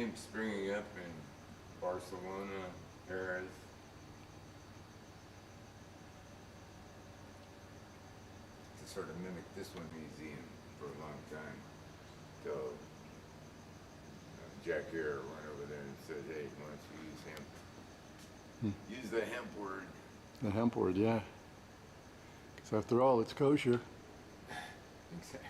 hemp springing up in Barcelona, Paris. To sort of mimic this one museum for a long time. So Jack Hare went over there and said, hey, why don't you use hemp? Use the hemp word. The hemp word, yeah. Because after all, it's kosher. Exactly.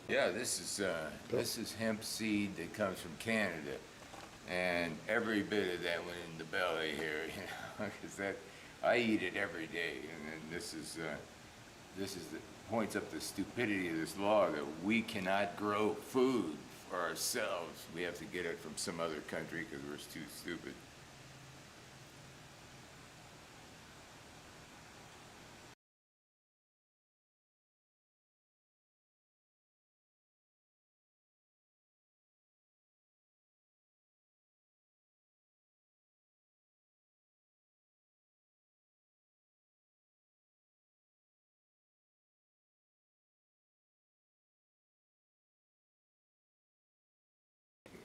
Yeah, this is hemp seed that comes from Canada, and every bit of that went in the belly here, you know, because that I eat it every day, and then this is the, points up the stupidity of this law that we cannot grow food for ourselves. We have to get it from some other country because we're too stupid.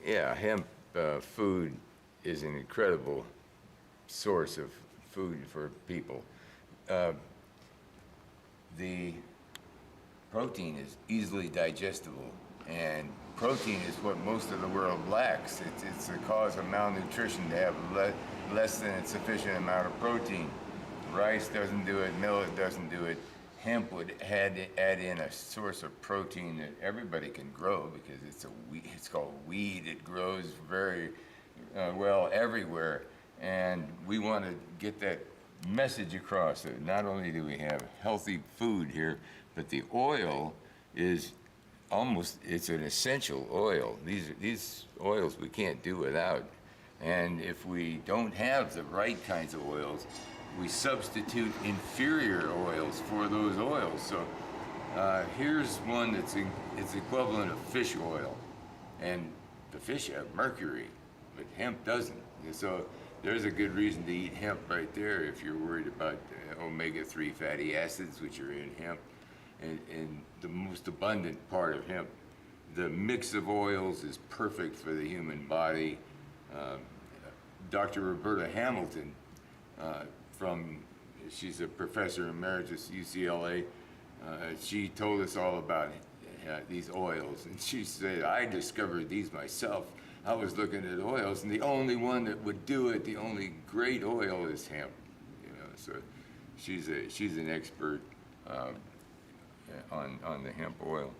Yeah, hemp food is an incredible source of food for people. Uh, the protein is easily digestible, and protein is what most of the world lacks. It's a cause of malnutrition to have less than a sufficient amount of protein. Rice doesn't do it, millet doesn't do it. Hemp would add in a source of protein that everybody can grow because it's a weed, it's called weed. It grows very well everywhere, and we want to get that message across that not only do we have healthy food here, but the oil is it's an essential oil. These oils we can't do without. And if we don't have the right kinds of oils, we substitute inferior oils for those oils. So here's one it's equivalent of fish oil. And the fish have mercury, but hemp doesn't. And so there's a good reason to eat hemp right there if you're worried about omega-3 fatty acids, which are in hemp, and the most abundant part of hemp. The mix of oils is perfect for the human body. Dr. Roberta Hamilton, from she's a professor emeritus at UCLA. She told us all about these oils, and she said, I discovered these myself. I was looking at oils, and the only one that would do it, the only great oil is hemp. You know, so she's an expert on the hemp oil.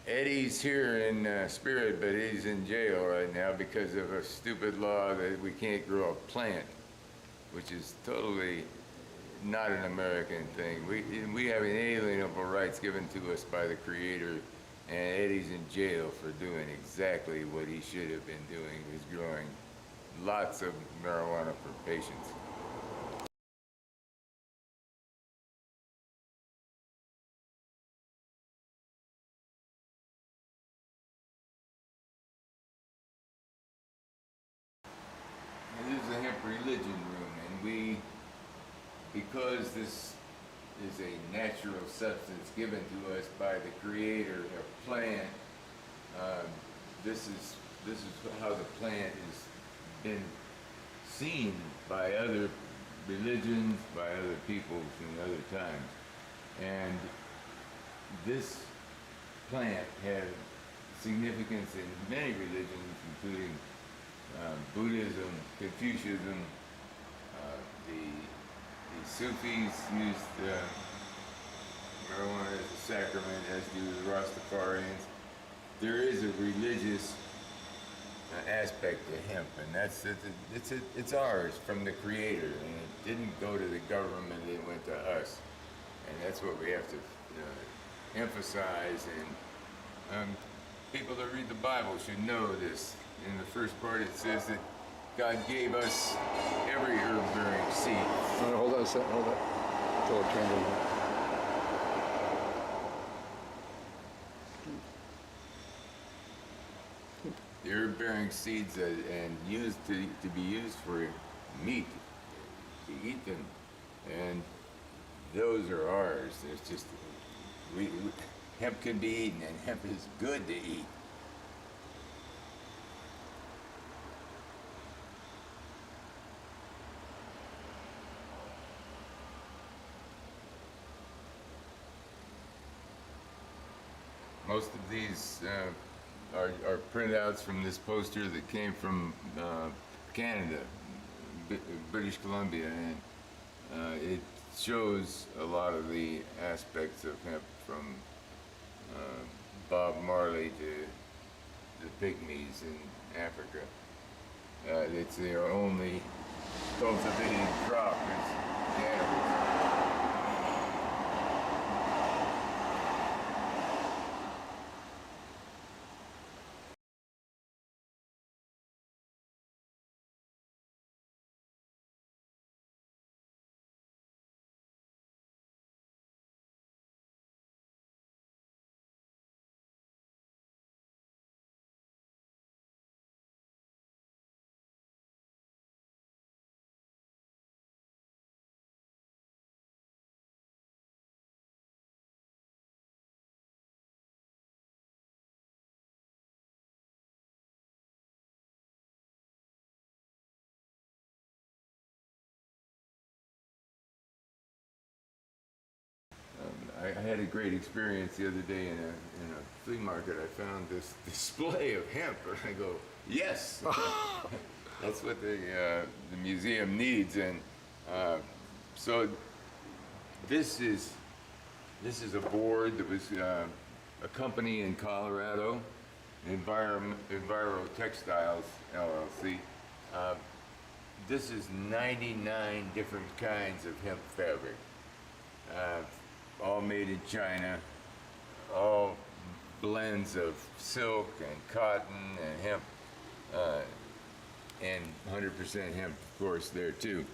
Eddie's here in spirit, but he's in jail right now because of a stupid law that we can't grow a plant, which is totally not an American thing. We have inalienable rights given to us by the Creator, and Eddie's in jail for doing exactly what he should have been doing. He was growing lots of marijuana for patients. And this is a hemp religion room, and because this is a natural substance given to us by the Creator, a plant. This is how the plant has been seen by other religions, by other peoples in other times, and this plant had significance in many religions, including Buddhism, Confucianism, the Sufis used marijuana as a sacrament, as do the Rastafarians. There is a religious aspect to hemp, and it's ours from the Creator, and it didn't go to the government; it went to us, and that's what we have to emphasize. And people that read the Bible should know this. In the first part, it says that God gave us every herb-bearing seed. No, hold on a second, hold on. Until it turned over. The herb-bearing seeds and used to be used for meat, to eat them, and those are ours. It's just hemp can be eaten, and hemp is good to eat. Most of these are printouts from this poster that came from Canada, British Columbia, and it shows a lot of the aspects of hemp, from Bob Marley to the pygmies in Africa. It's their only cultivated crop is cannabis. I had a great experience the other day in a flea market. I found this display of hemp, and I go, yes, that's what the museum needs. And so this is a board that was a company in Colorado, Enviro Textiles LLC. This is 99 different kinds of hemp fabric. All made in China, all blends of silk and cotton and hemp, and 100% hemp, of course, there too.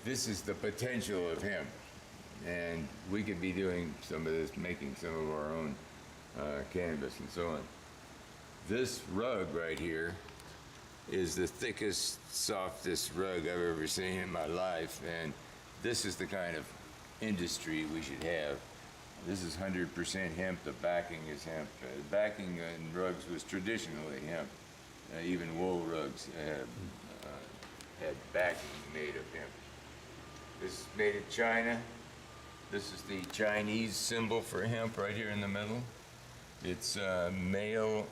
This is the potential of hemp, and we could be doing some of this, making some of our own cannabis and so on. This rug right here is the thickest, softest rug I've ever seen in my life, and this is the kind of industry we should have. This is 100% hemp. The backing is hemp. The backing in rugs was traditionally hemp. Even wool rugs had backing made of hemp. This is made in China. This is the Chinese symbol for hemp right here in the middle. It's male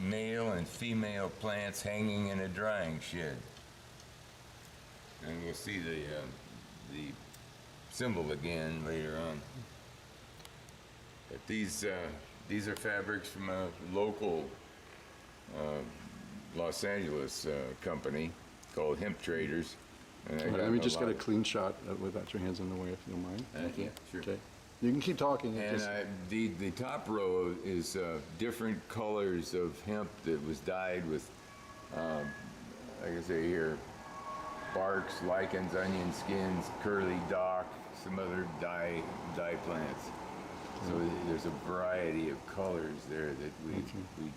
and female plants hanging in a drying shed. And we'll see the symbol again later on. But These are fabrics from a local Los Angeles company called Hemp Traders. And I All right, got let me a just lot get a of- clean shot without your hands in the way, if you don't mind. Yeah, sure. Okay. You can keep talking. it And just- the top row is different colors of hemp that was dyed with, like I say here, barks, lichens, onion skins, curly dock, some other dye plants. So there's a variety of colors there that we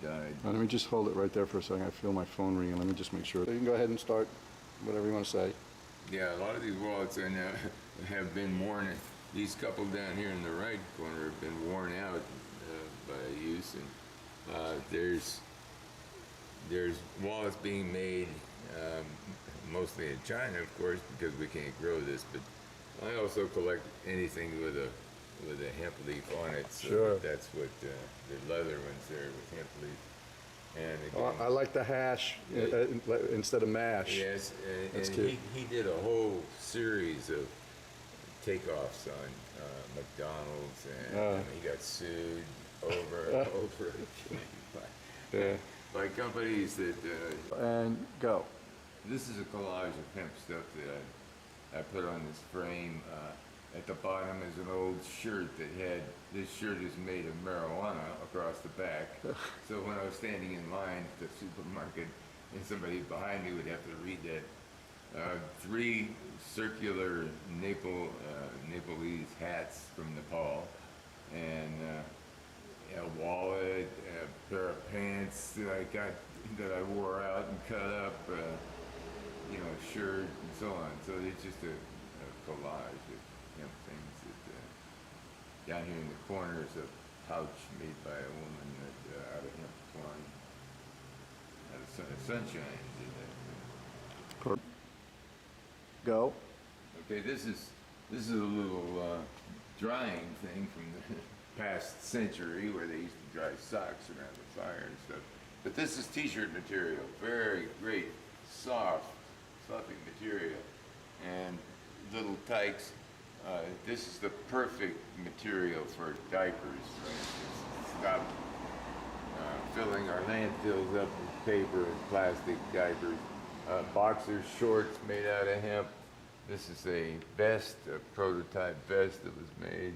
dyed. Let me just hold it right there for a second. I feel my phone ringing. Let me just make sure. So you can go ahead and start whatever you want to say. Yeah, a lot of these wallets have been worn. These couple down here in the right corner have been worn out by use, and there's wallets being made mostly in China, of course, because we can't grow this. But I also collect anything with a hemp leaf on it. So Sure. that's what the leather ones there with hemp leaf. And Oh, again, I like the hash instead of mash. yes, That's and cute. he did a whole series of takeoffs on McDonald's, and I mean, he got sued over and over again Yeah. by companies that. And go. This is a collage of hemp stuff that I put on this frame. At the bottom is an old shirt that had, this shirt is made of marijuana across the back. So when I was standing in line at the supermarket and somebody behind me would have to read that, 3 circular Nepalese hats from Nepal, and a wallet, a pair of pants that I wore out and cut up, a shirt and so on. So it's just a collage of hemp things that down here in the corner is a pouch made by a woman that out of hemp twine, out of sunshine did that. Go. Okay, this is a little drying thing from the past century where they used to dry socks around the fire and stuff. But this is t-shirt material, very great, soft, fluffy material, and little tykes. This is the perfect material for diapers, right? Stop filling our landfills up with paper and plastic diapers. Boxer shorts made out of hemp. This is a vest, a prototype vest that was made.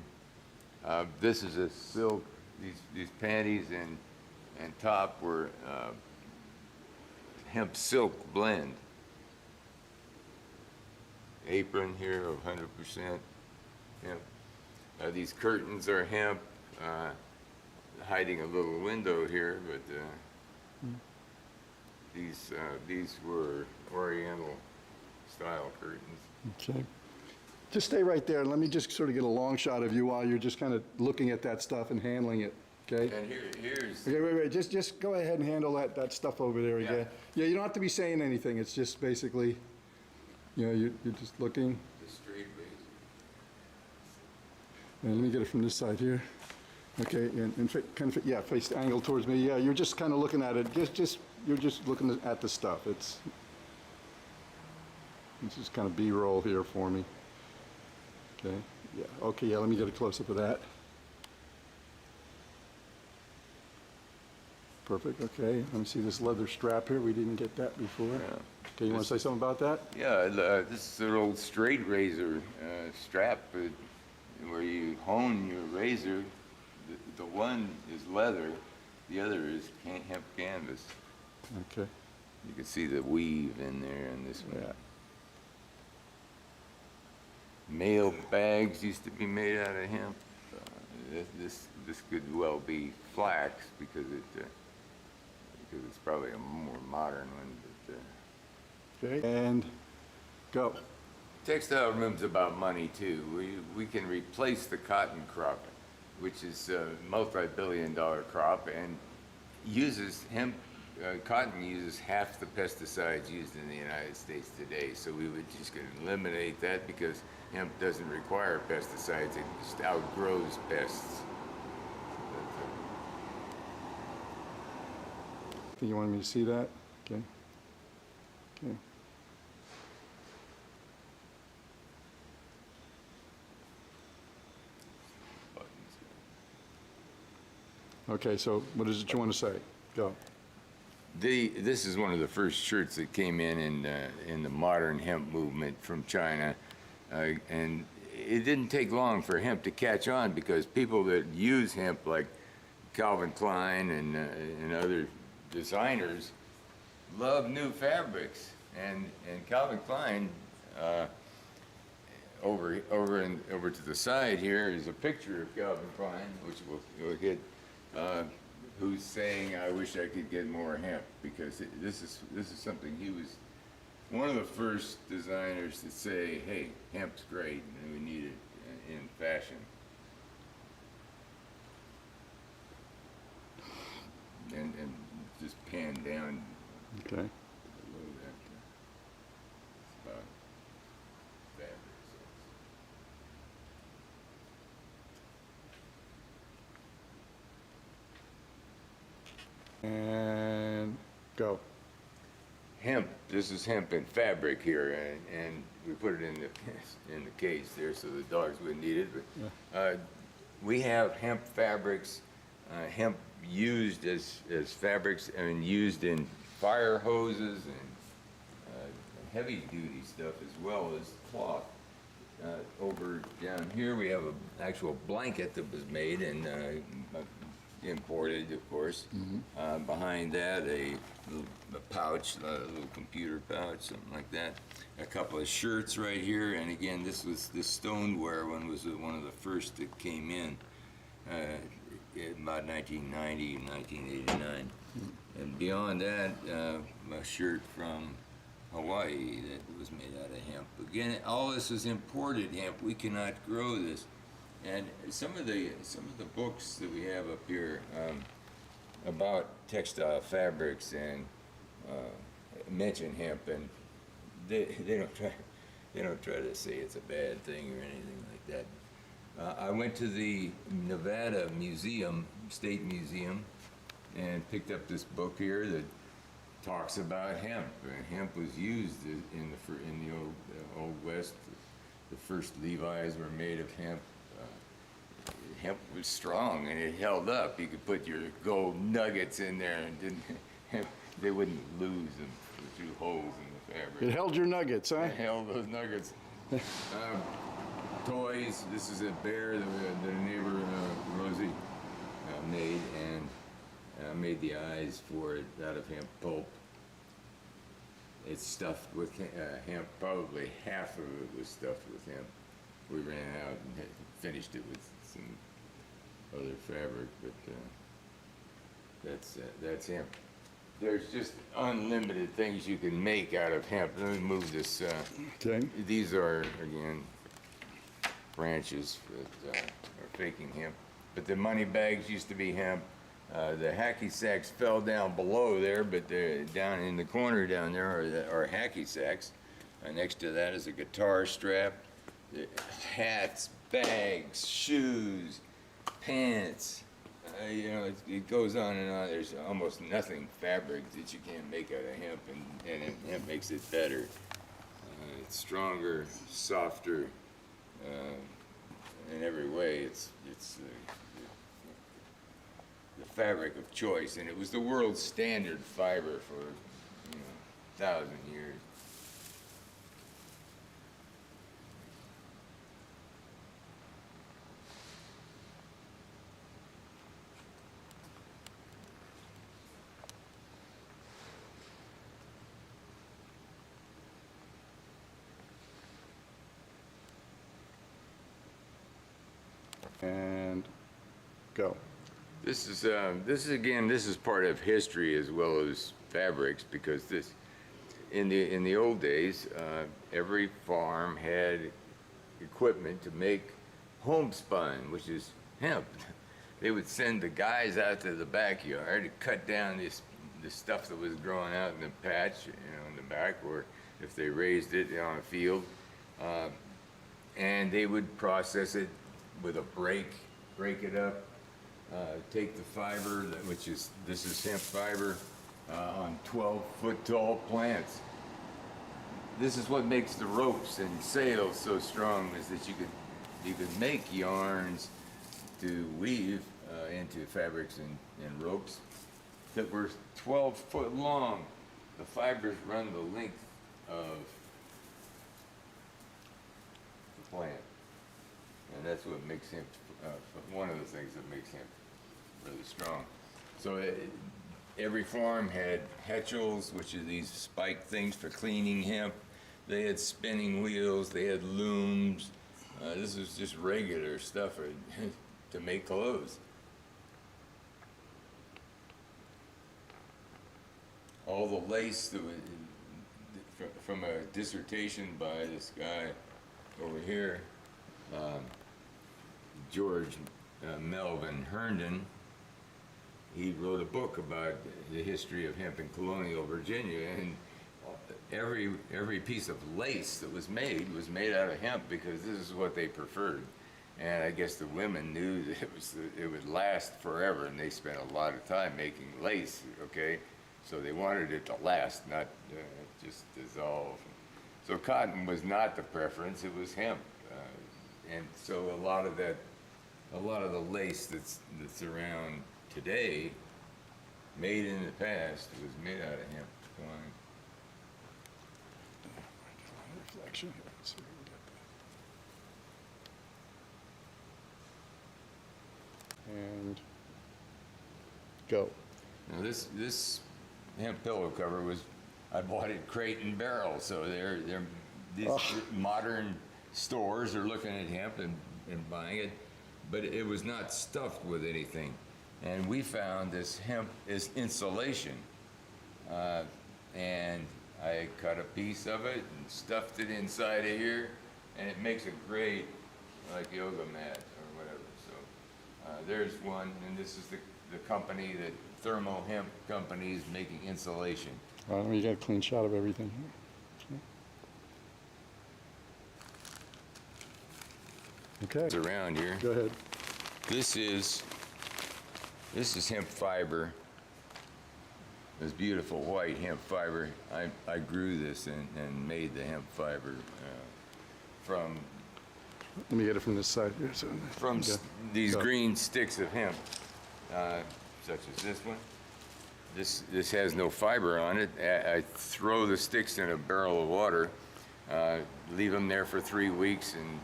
This is a silk. These panties and top were hemp silk blend. Apron here of 100% hemp. These curtains are hemp, hiding a little window here, but these were Oriental style curtains. Okay. Just stay right there and let me just sort of get a long shot of you while you're just kind of looking at that stuff and handling it. Okay? And here's Okay, wait. Just go ahead and handle that stuff over there again. Yeah, you don't have to be saying anything. It's just basically, you're just looking. the straight razor. And let me get it from this side here. Okay, and kind of, yeah, face the angle towards me. Yeah, you're just kind of looking at it. You're just looking at the stuff. It's just kind of B-roll here for me. Okay, yeah, okay, yeah, let me get a close-up of that. Perfect, okay. Let me see this leather strap here. We didn't get that before. Yeah. Okay, you want to say something about that? Yeah, this is an old straight razor strap where you hone your razor. The one is leather, the other is hemp canvas. Okay, You can see the weave in there in this one. yeah. Mail bags used to be made out of hemp. This could well be flax because it's probably a more modern one. But, Okay, and go. textile room's about money too. We can replace the cotton crop, which is a multi-billion-dollar crop, and uses hemp. Cotton uses half the pesticides used in the United States today, so we would just eliminate that because hemp doesn't require pesticides; it just outgrows pests. Think you wanted me to see that? Okay. Okay. Buttons. Okay, so what is it you want to say? Go. This is one of the first shirts that came in the modern hemp movement from China, and it didn't take long for hemp to catch on because people that use hemp, like Calvin Klein and other designers, love new fabrics, and Calvin Klein. Over to the side here is a picture of Calvin Klein, which we'll hit. Who's saying, "I wish I could get more hemp," because this is something he was one of the first designers to say, "Hey, hemp's great, and we need it in fashion." And just pan down Okay. below that. It's about fabric. And go. Hemp. This is hemp and fabric here, and we put it in the case there so the dogs wouldn't eat it. But we have hemp fabrics, hemp used as fabrics and used in fire hoses and heavy duty stuff as well as cloth. Over down here we have an actual blanket that was made and imported, of course. Behind that, a pouch, a little computer pouch, something like that. A couple of shirts right here, and again, this stoneware one was one of the first that came in about 1990, 1989. And beyond that, a shirt from Hawaii that was made out of hemp. Again, all this is imported hemp. We cannot grow this. And some of the books that we have up here about textile fabrics and mention hemp, and they don't try to say it's a bad thing or anything like that. I went to the Nevada Museum, State Museum, and picked up this book here that talks about hemp. Hemp was used in the old West. The first Levi's were made of hemp. Hemp was strong and it held up. You could put your gold nuggets in there and they wouldn't lose them through holes in the fabric. It held your nuggets, huh? It held those nuggets. Toys. This is a bear that the neighbor Rosie made, and I made the eyes for it out of hemp pulp. It's stuffed with hemp. Probably half of it was stuffed with hemp. We ran out and finished it with some other fabric, but that's hemp. There's just unlimited things you can make out of hemp. Let me move this. Okay. These are, again, branches that are faking hemp. But the money bags used to be hemp. The hacky sacks fell down below there, but down in the corner down there are hacky sacks. Next to that is a guitar strap. Hats, bags, shoes, pants. It goes on and on. There's almost nothing fabric that you can't make out of hemp, and hemp makes it better. It's stronger, softer, in every way. It's the fabric of choice, and it was the world's standard fiber for 1,000 years. And go. This is part of history as well as fabrics, because in the old days, every farm had equipment to make homespun, which is hemp. They would send the guys out to the backyard to cut down this stuff that was growing out in the patch, in the back, or if they raised it on a field, and they would process it with a break it up. Take the fiber, this is hemp fiber, on 12-foot tall plants. This is what makes the ropes and sails so strong, is that you could make yarns to weave into fabrics and ropes that were 12 foot long. The fibers run the length of the plant. And that's what makes hemp, one of the things that makes hemp really strong. So every farm had hetchels, which are these spiked things for cleaning hemp. They had spinning wheels, they had looms. This was just regular stuff to make clothes. All the lace that was from a dissertation by this guy over here, George Melvin Herndon. He wrote a book about the history of hemp in colonial Virginia, and every piece of lace that was made out of hemp because this is what they preferred. And I guess the women knew that it would last forever, and they spent a lot of time making lace. Okay, so they wanted it to last, not just dissolve. So cotton was not the preference; it was hemp, and so a lot of the lace that's around today, made in the past, was made out of hemp twine. Reflection here. Let's see if we can get that. And go. Now this hemp pillow cover I bought it crate and barrel, so these modern stores are looking at hemp and buying it, but it was not stuffed with anything. And we found this hemp is insulation. And I cut a piece of it and stuffed it inside of here, and it makes a great, like, yoga mat or whatever. So there's one, and this is the company that Thermo Hemp Company is making insulation. You got a clean shot of everything here. Okay. It's around here. Go ahead. This is hemp fiber. This beautiful white hemp fiber. I grew this and made the hemp fiber from Let me get it from this side here. So these Go. green sticks of hemp, such as this one. This has no fiber on it. I throw the sticks in a barrel of water, leave them there for 3 weeks, and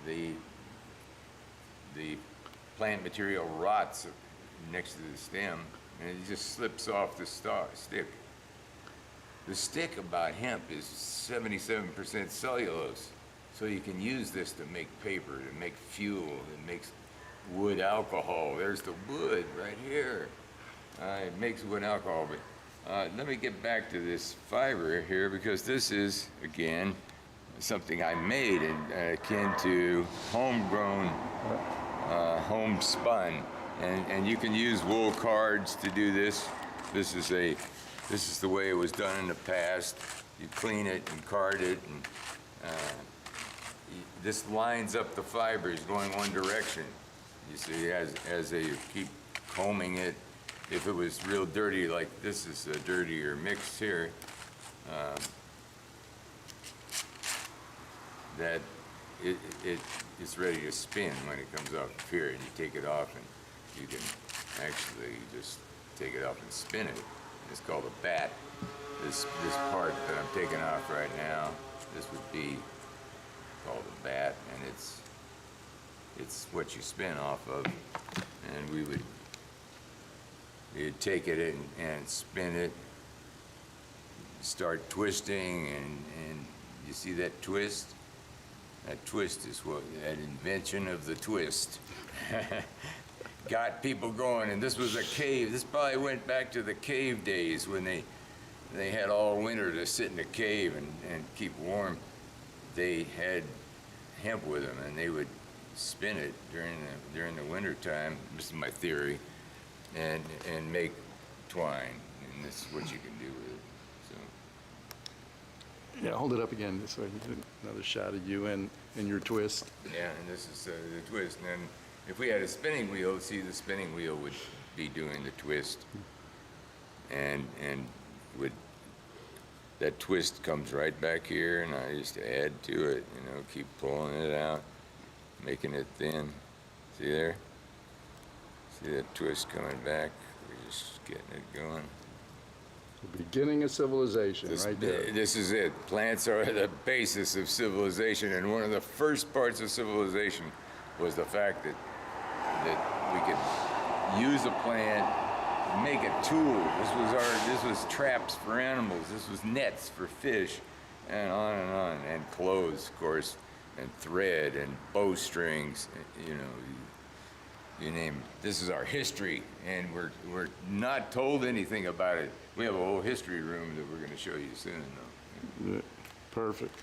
the plant material rots next to the stem, and it just slips off the stick. The stick about hemp is 77% cellulose, so you can use this to make paper, to make fuel, it makes wood alcohol. There's the wood right here. It makes wood alcohol, but let me get back to this fiber here, because this is, again, something I made akin to homegrown, homespun. And you can use wool cards to do this. This is the way it was done in the past. You clean it and card it, and this lines up the fibers going one direction. You see, as they keep combing it. If it was real dirty, like this is a dirtier mix here, that it's ready to spin when it comes off here, and you take it off, and you can actually just take it off and spin it. It's called a bat. This part that I'm taking off right now, this would be called a bat, and it's what you spin off of, and we'd take it and spin it, start twisting, and you see that twist? That twist is that invention of the twist. Got people going, and this was a cave. This probably went back to the cave days when they had all winter to sit in a cave and keep warm. They had hemp with them, and they would spin it during the winter time. This is my theory, and make twine, and this is what you can do with it. So. Yeah, hold it up again so I can get another shot of you and your twist. Yeah, and this is the twist. And then if we had a spinning wheel, see, the spinning wheel would be doing the twist, and that twist comes right back here, and I just add to it, keep pulling it out, making it thin. See there? See that twist coming back? We're just getting it going. The beginning of civilization, right there. This is it. Plants are the basis of civilization, and one of the first parts of civilization was the fact that we could use a plant, make a tool. This was traps for animals. This was nets for fish, and on, and clothes, of course, and thread and bowstrings. You know, you name it. This is our history, and we're not told anything about it. We have a whole history room that we're going to show you soon, though. Yeah, perfect.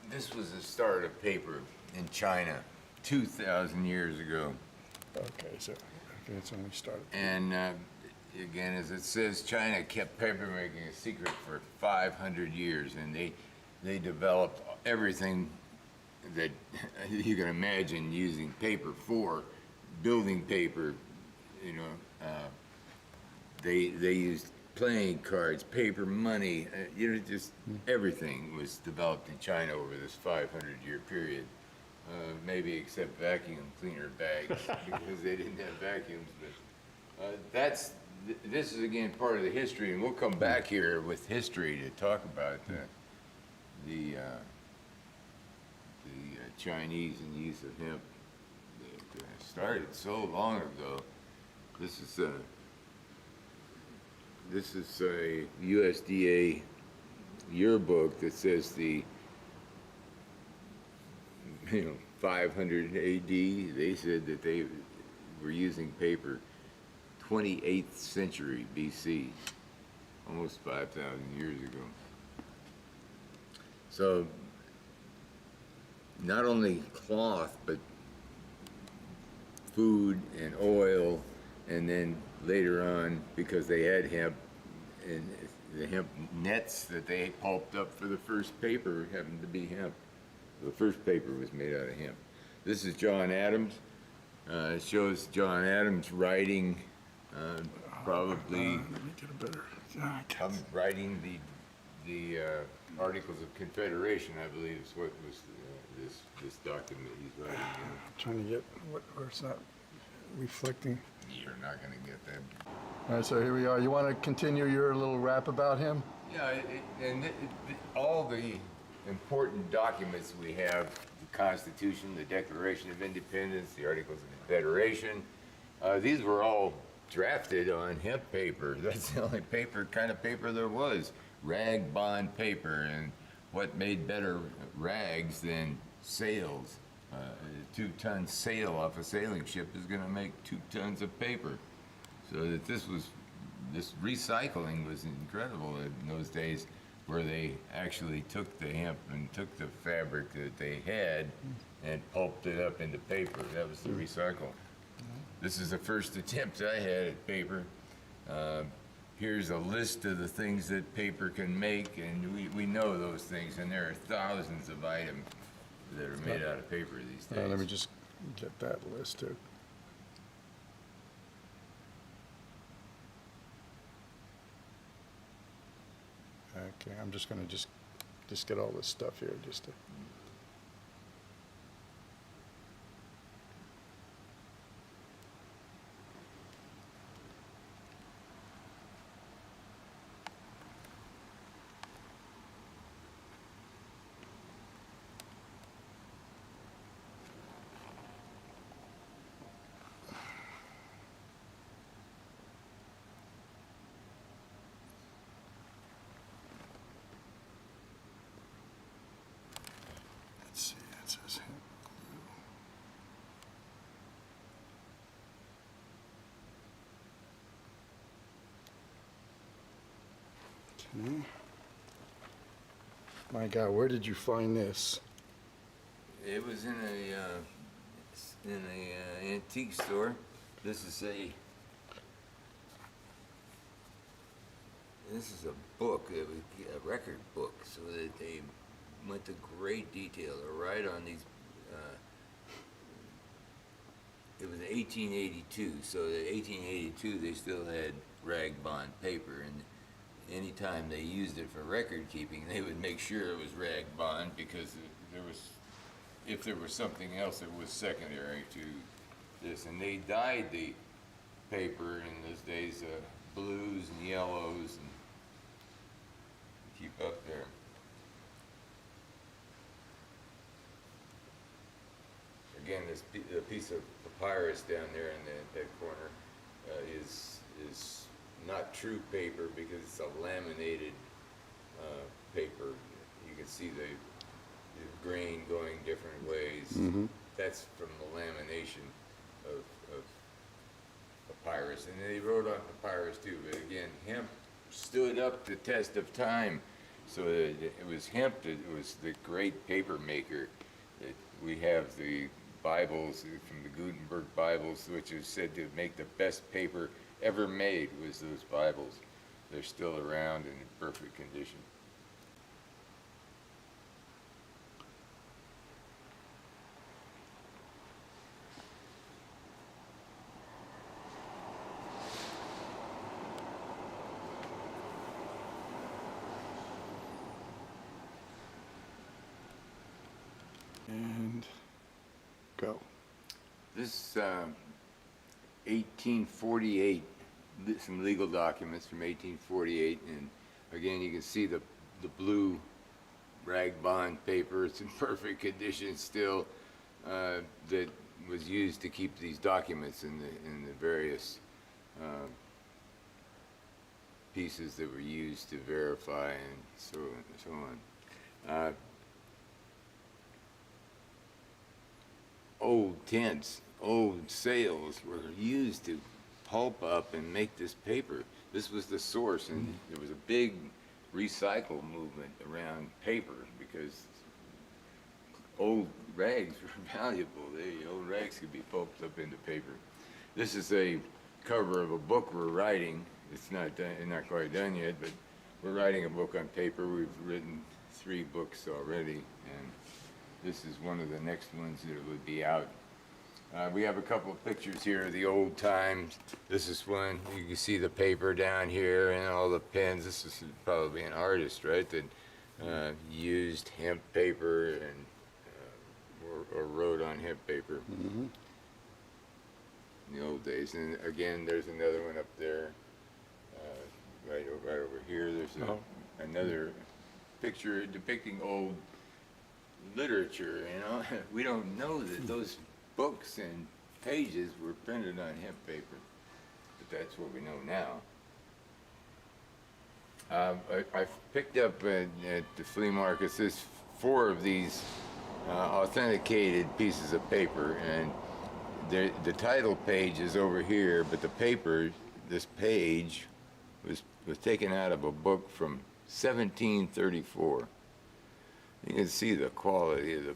This was the start of paper in China 2,000 years ago. Okay, so it's only started. And again, as it says, China kept papermaking a secret for 500 years, and they developed everything that you can imagine using paper for. Building paper, you know, they used playing cards, paper money, you know, just everything was developed in China over this 500-year period. Maybe except vacuum cleaner bags, because they didn't have vacuums. But this is again part of the history, and we'll come back here with history to talk about the Chinese and use of hemp that started so long ago. This is a USDA yearbook that says the 500 AD. They said that they were using paper 28th century BC, almost 5,000 years ago. So not only cloth, but food and oil, and then later on, because they had hemp, and the hemp nets that they pulped up for the first paper happened to be hemp. The first paper was made out of hemp. This is John Adams. It shows John Adams writing, probably Let me get a better. writing the Articles of Confederation, I believe is what was this document he's writing. I'm trying to get where it's not reflecting. You're not going to get that. All right, so here we are. You want to continue your little rap about him? Yeah, all the important documents we have, the Constitution, the Declaration of Independence, the Articles of Confederation, these were all drafted on hemp paper. That's the only kind of paper there was, rag bond paper. And what made better rags than sails? A 2-ton sail off a sailing ship is going to make 2 tons of paper. So that this recycling was incredible in those days, where they actually took the hemp and took the fabric that they had and pulped it up into paper. That was the recycle. This is the first attempt I had at paper. Here's a list of the things that paper can make, and we know those things, and there are thousands of items that are made out of paper these days. Let me just get that listed. Okay, I'm just going to just get all this stuff here just to. My God, where did you find this? It was in a antique store. This is a book, a record book, so that they went to great detail to write on these. It was 1882, so in 1882 they still had rag bond paper, and anytime they used it for record keeping, they would make sure it was rag bond, because if there was something else that was secondary to this, and they dyed the paper in those days blues and yellows and keep up there. Again, this piece of papyrus down there in that corner is not true paper, because it's a laminated paper. You can see the grain going different ways. Mm-hmm. That's from the lamination of papyrus. And they wrote on papyrus too, but again, hemp stood up the test of time. So it was hemp that was the great paper maker. We have the Bibles from the Gutenberg Bibles, which is said to make the best paper ever made, was those Bibles. They're still around in perfect condition. And go. This 1848, some legal documents from 1848, and again you can see the blue rag bond paper. It's in perfect condition still, that was used to keep these documents in the various pieces that were used to verify and so on. Old tents, old sails were used to pulp up and make this paper. This was the source, and there was a big recycle movement around paper, because old rags were valuable. Old rags could be pulped up into paper. This is a cover of a book we're writing. It's not done, not quite done yet, but we're writing a book on paper. We've written 3 books already, and this is one of the next ones that would be out. We have a couple of pictures here of the old times. This is one. You can see the paper down here and all the pens. This is probably an artist, right, that used hemp paper and or wrote on hemp paper in the old days. And again, there's another one up there, right over here. There's another picture depicting old literature. We don't know that those books and pages were printed on hemp paper, but that's what we know now. I picked up at the flea markets this 4 of these authenticated pieces of paper, and the title page is over here, but the paper, this page, was taken out of a book from 1734. You can see the quality of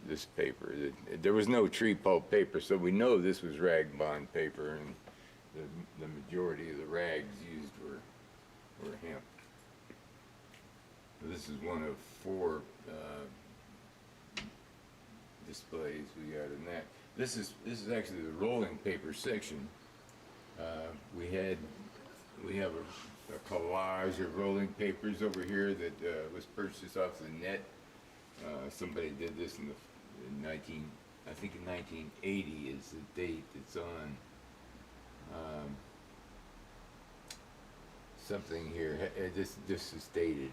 this paper. There was no tree pulp paper, so we know this was rag bond paper, and the majority of the rags used were hemp. This is one of 4 displays we got in that. This is actually the rolling paper section. We have a collage of rolling papers over here that was purchased off the net. Somebody did this in 1980 is the date it's on. Something here. This is dated.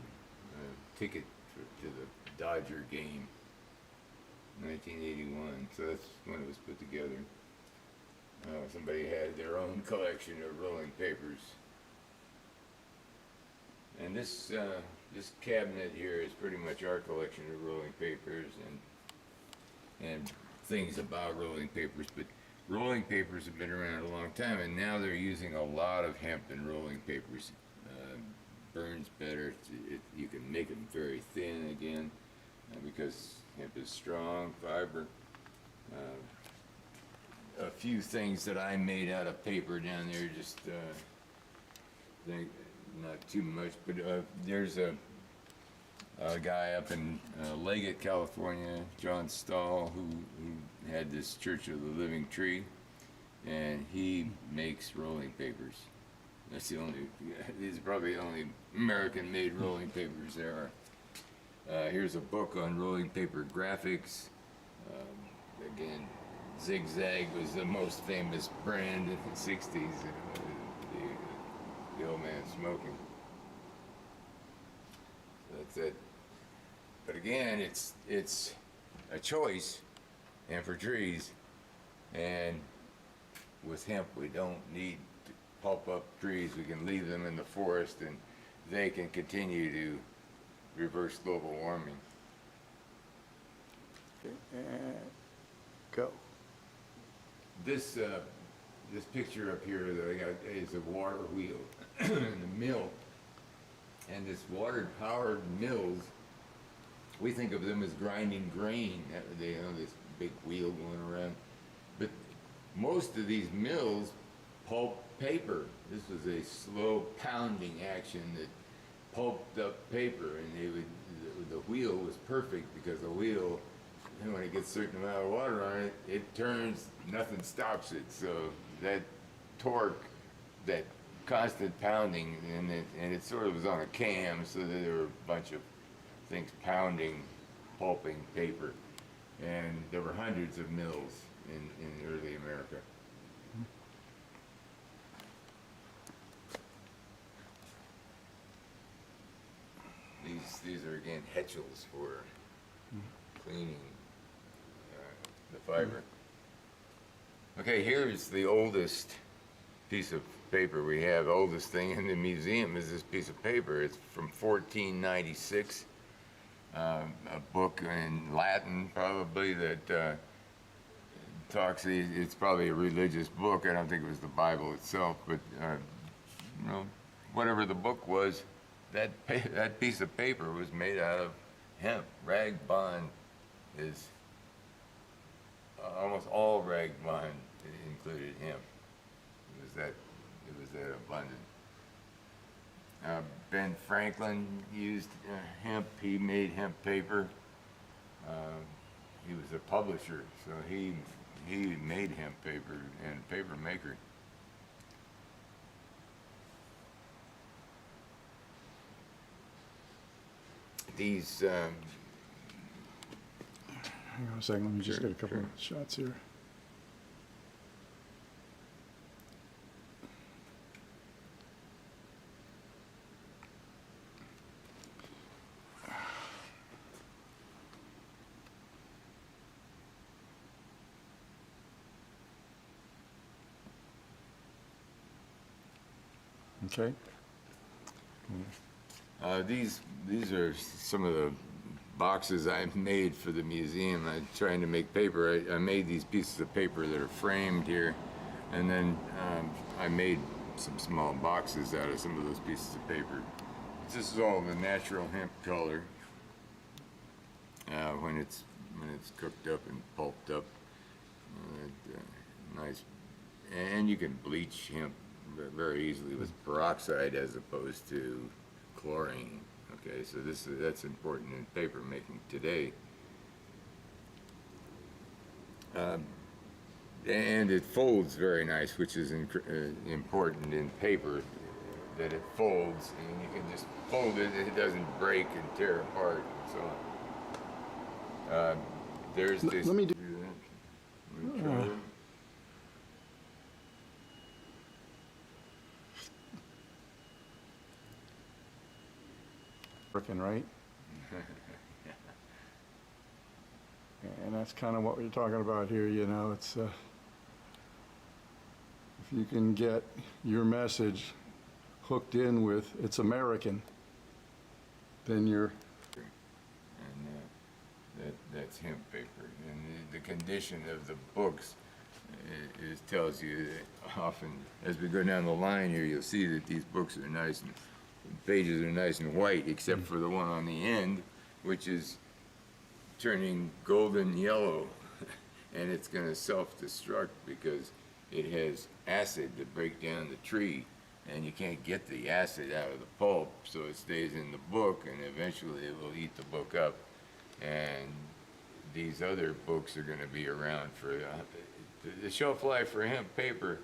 Ticket to the Dodger game, 1981. So that's when it was put together. Somebody had their own collection of rolling papers. And this cabinet here is pretty much our collection of rolling papers and things about rolling papers. But rolling papers have been around a long time, and now they're using a lot of hemp in rolling papers. burns better. You can make them very thin again because hemp is strong fiber. A few things that I made out of paper down there, just not too much, but there's a guy up in Leggett, California, John Stahl, who had this Church of the Living Tree, and he makes rolling papers. That's the only, these are probably the only American-made rolling papers there are. Here's a book on rolling paper graphics. Again, Zigzag was the most famous brand in the 60s, the old man smoking. So that's it. But again, it's a choice, and for trees, and with hemp, we don't need to pulp up trees. We can leave them in the forest, and they can continue to reverse global warming. Okay, and go. This picture up here that I got is a water wheel in the mill, and this water-powered mills, we think of them as grinding grain. They have this big wheel going around, but most of these mills pulp paper. This was a slow pounding action that pulped up paper, and the wheel was perfect because the wheel, when it gets a certain amount of water on it, it turns, nothing stops it. So that torque, that constant pounding, and it sort of was on a cam, so that there were a bunch of things pounding, pulping paper. And there were hundreds of mills in early America. These are again hetchels for cleaning the fiber. Okay, here's the oldest piece of paper we have. The oldest thing in the museum is this piece of paper. It's from 1496. A book in Latin, probably, that talks. It's probably a religious book. I don't think it was the Bible itself, but you know, whatever the book was, that piece of paper was made out of hemp. Rag bond is almost all rag bond included hemp. It was that abundant. Ben Franklin used hemp. He made hemp paper. He was a publisher, so he made hemp paper and paper maker. These Hang on a second, let me just Sure, get a couple sure. of shots here. Okay. these are some of the boxes I made for the museum. I'm trying to make paper. I made these pieces of paper that are framed here, and then I made some small boxes out of some of those pieces of paper. This is all the natural hemp color when it's cooked up and pulped up. Nice, and you can bleach hemp very easily with peroxide as opposed to chlorine. Okay, so that's important in paper making today. And it folds very nice, which is important in paper, that it folds, and you can just fold it, and it doesn't break and tear apart and so on. There's this. Let me do. Let me try it. Working, right? And that's kind of what we're talking about here, you know, it's, if you can get your message hooked in with, it's American, then you're, And that's hemp paper. And the condition of the books tells you that often, as we go down the line here, you'll see that these books are nice and pages are nice and white, except for the one on the end, which is turning golden yellow, and it's going to self-destruct because it has acid to break down the tree, and you can't get the acid out of the pulp, so it stays in the book, and eventually it will eat the book up. And these other books are going to be around for the shelf life for hemp paper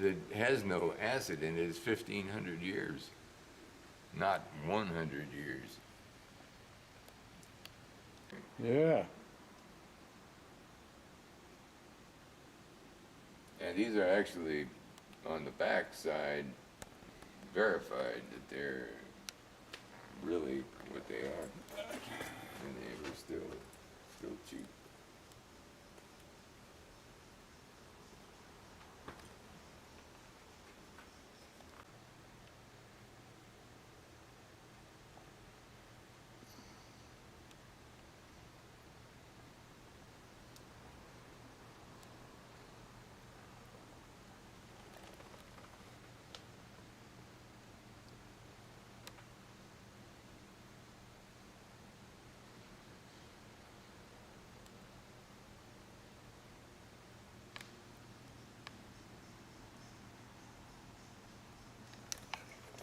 that has no acid in it is 1,500 years, not 100 years. Yeah. And these are actually, on the back side, verified that they're really what they are. And they were still cheap.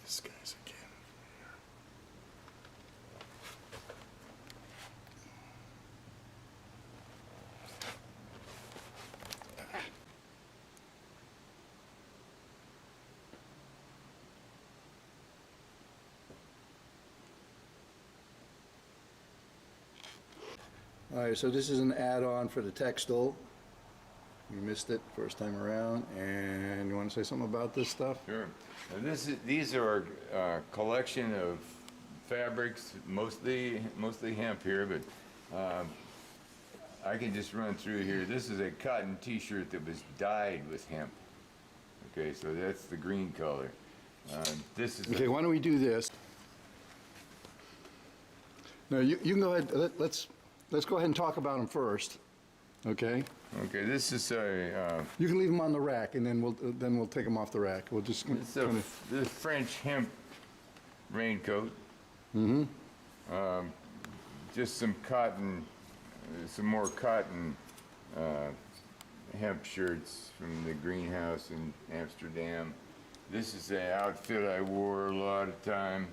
This guy's again. All right, so this is an add-on for the textile. You missed it first time around, and you want to say something about this stuff? Sure. Now these are a collection of fabrics, mostly hemp here, but I can just run through here. This is a cotton t-shirt that was dyed with hemp. Okay, so that's the green color. This is Okay, why don't we do this? No, you can go ahead. Let's go ahead and talk about them first. Okay. Okay, this is a You can leave them on the rack, and then we'll take them off the rack. We'll just it's a the French hemp raincoat. Just some cotton, some more cotton hemp shirts from the greenhouse in Amsterdam. This is an outfit I wore a lot of time.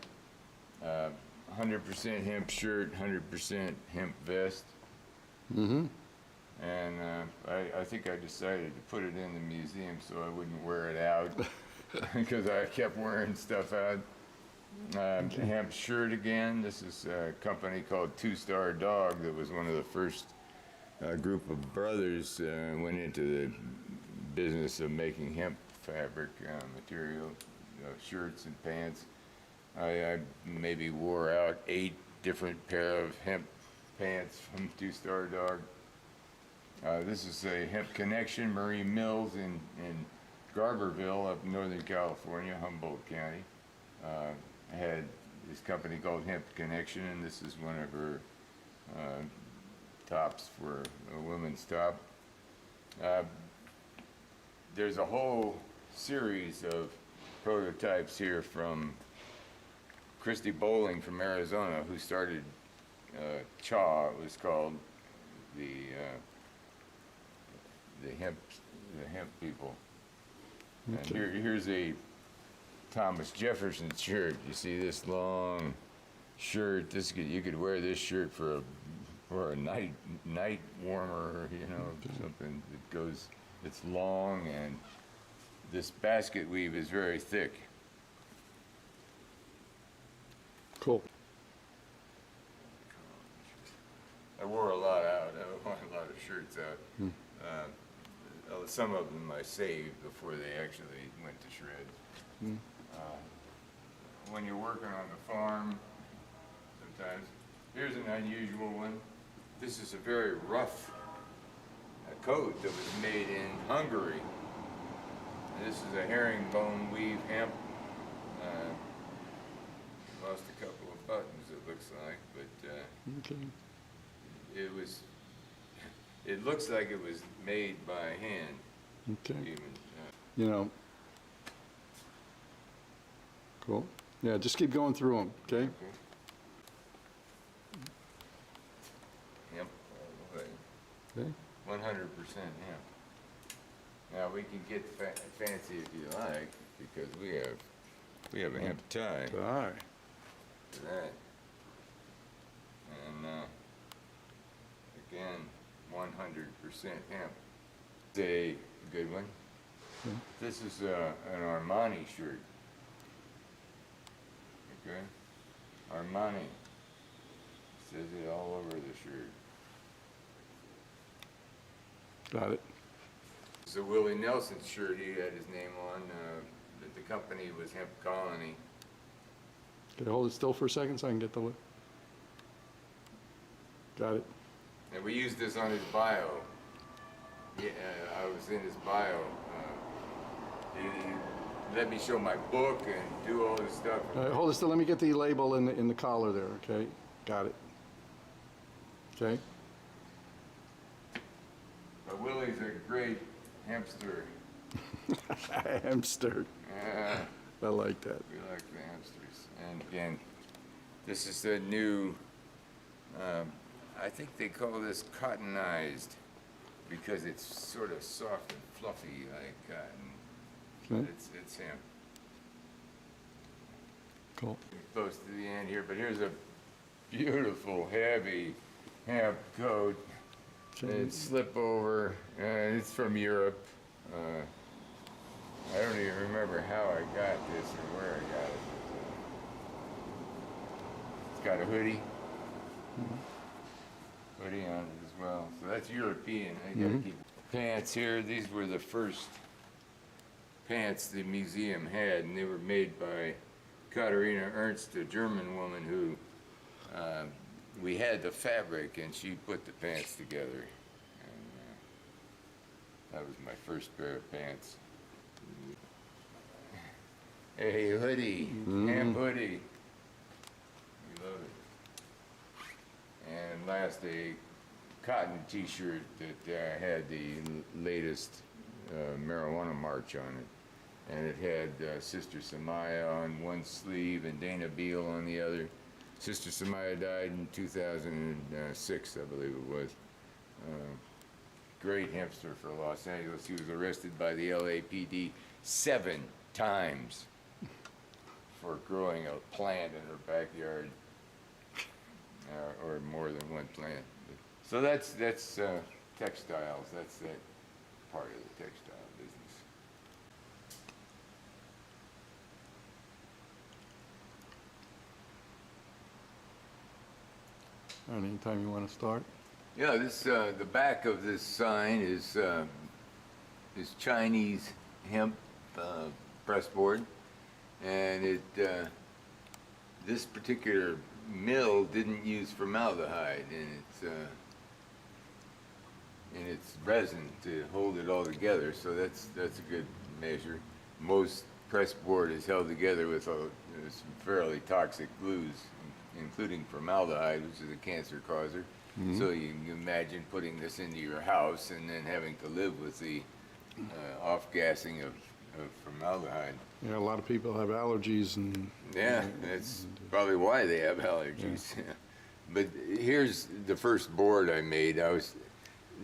100% hemp shirt, 100% hemp vest. And I think I decided to put it in the museum so I wouldn't wear it out because I kept wearing stuff out. Hemp shirt again. This is a company called Two Star Dog that was one of the first group of brothers went into the business of making hemp fabric material, shirts and pants. I maybe wore out 8 different pair of hemp pants from Two Star Dog. This is a Hemp Connection, Marie Mills in Garberville up in Northern California, Humboldt County. Had this company called Hemp Connection, and this is one of her tops for a woman's top. There's a whole series of prototypes here from Christy Bowling from Arizona, who started CHA, it was called, the hemp people. Okay. And here's a Thomas Jefferson shirt. You see this long shirt. You could wear this shirt for a night warmer, something that goes. It's long, and this basket weave is very thick. Cool. I wore a lot out. I wore a lot of shirts out. Some of them I saved before they actually went to shreds. When you're working on the farm, sometimes, here's an unusual one. This is a very rough coat that was made in Hungary. And this is a herringbone weave hemp. Lost a couple of buttons, it looks like, but Okay. it looks like it was made by hand. Okay. Even, Cool. Yeah, just keep going through them, okay? Okay. Hemp all the way. Okay. 100% hemp. Now we can get fancy if you like, because we have a hemp tie All right. for that. And again, 100% hemp. It's a good one. Okay. This is an Armani shirt. Okay, Armani. Says it all over the shirt. Got it. It's a Willie Nelson shirt. He had his name on. But the company was Hemp Colony. Okay, hold it still for a second so I can get the look. Got it. And we used this on his bio. Yeah, I was in his bio. He let me show my book and do all this stuff. All right, hold it still. Let me get the label in the collar there, okay? Got it. Okay. But Willie's a great hempster. Hamster. Yeah, I like that. we like the hamsters. And again, this is the new, I think they call this cottonized because it's sort of soft and fluffy like cotton. Okay. It's hemp. Cool. Close to the end here, but here's a beautiful, heavy hemp coat. Okay. It's slip over. It's from Europe. I don't even remember how I got this or where I got it. It's got a hoodie. Hoodie on it as well. So that's European. I gotta keep pants here. These were the first pants the museum had, and they were made by Katharina Ernst, a German woman who we had the fabric, and she put the pants together. And that was my first pair of pants. Hey, hoodie, hemp hoodie. We love it. And last, a cotton T-shirt that had the latest marijuana march on it. And it had Sister Samaya on one sleeve and Dana Beal on the other. Sister Samaya died in 2006, I believe it was. Great hempster for Los Angeles. He was arrested by the LAPD 7 times for growing a plant in her backyard, or more than one plant. So that's textiles. That's that part of the textile business. All right, anytime you want to start. Yeah, this the back of this sign is Chinese hemp pressboard, and it this particular mill didn't use formaldehyde in its resin to hold it all together. So that's a good measure. Most pressboard is held together with some fairly toxic glues, including formaldehyde, which is a cancer causer. So you can imagine putting this into your house and then having to live with the off-gassing of formaldehyde. Yeah, a lot of people have allergies and Yeah, that's probably why they have allergies. But here's the first board I made.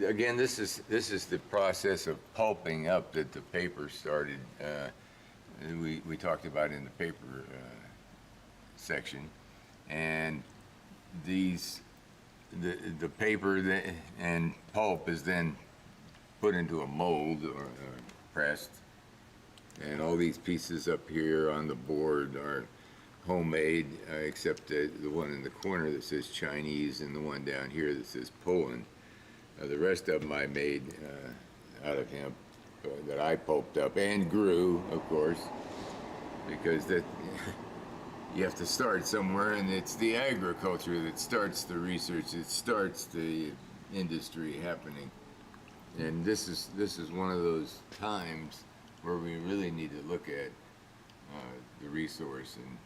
Again, this is the process of pulping up that the paper started. We talked about in the paper section, and the paper and pulp is then put into a mold or pressed, and all these pieces up here on the board are homemade, except the one in the corner that says Chinese and the one down here that says Poland. The rest of them I made out of hemp that I pulped up and grew, of course, because that you have to start somewhere, and it's the agriculture that starts the research, it starts the industry happening. And this is one of those times where we really need to look at the resource and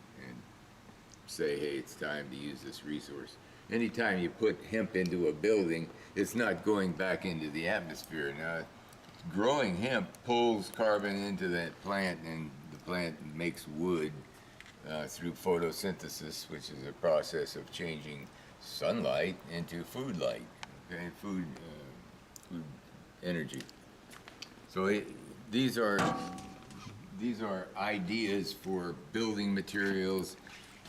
say, hey, it's time to use this resource. Anytime you put hemp into a building, it's not going back into the atmosphere. Now, growing hemp pulls carbon into that plant, and the plant makes wood through photosynthesis, which is a process of changing sunlight into food light, okay, food energy. So these are ideas for building materials,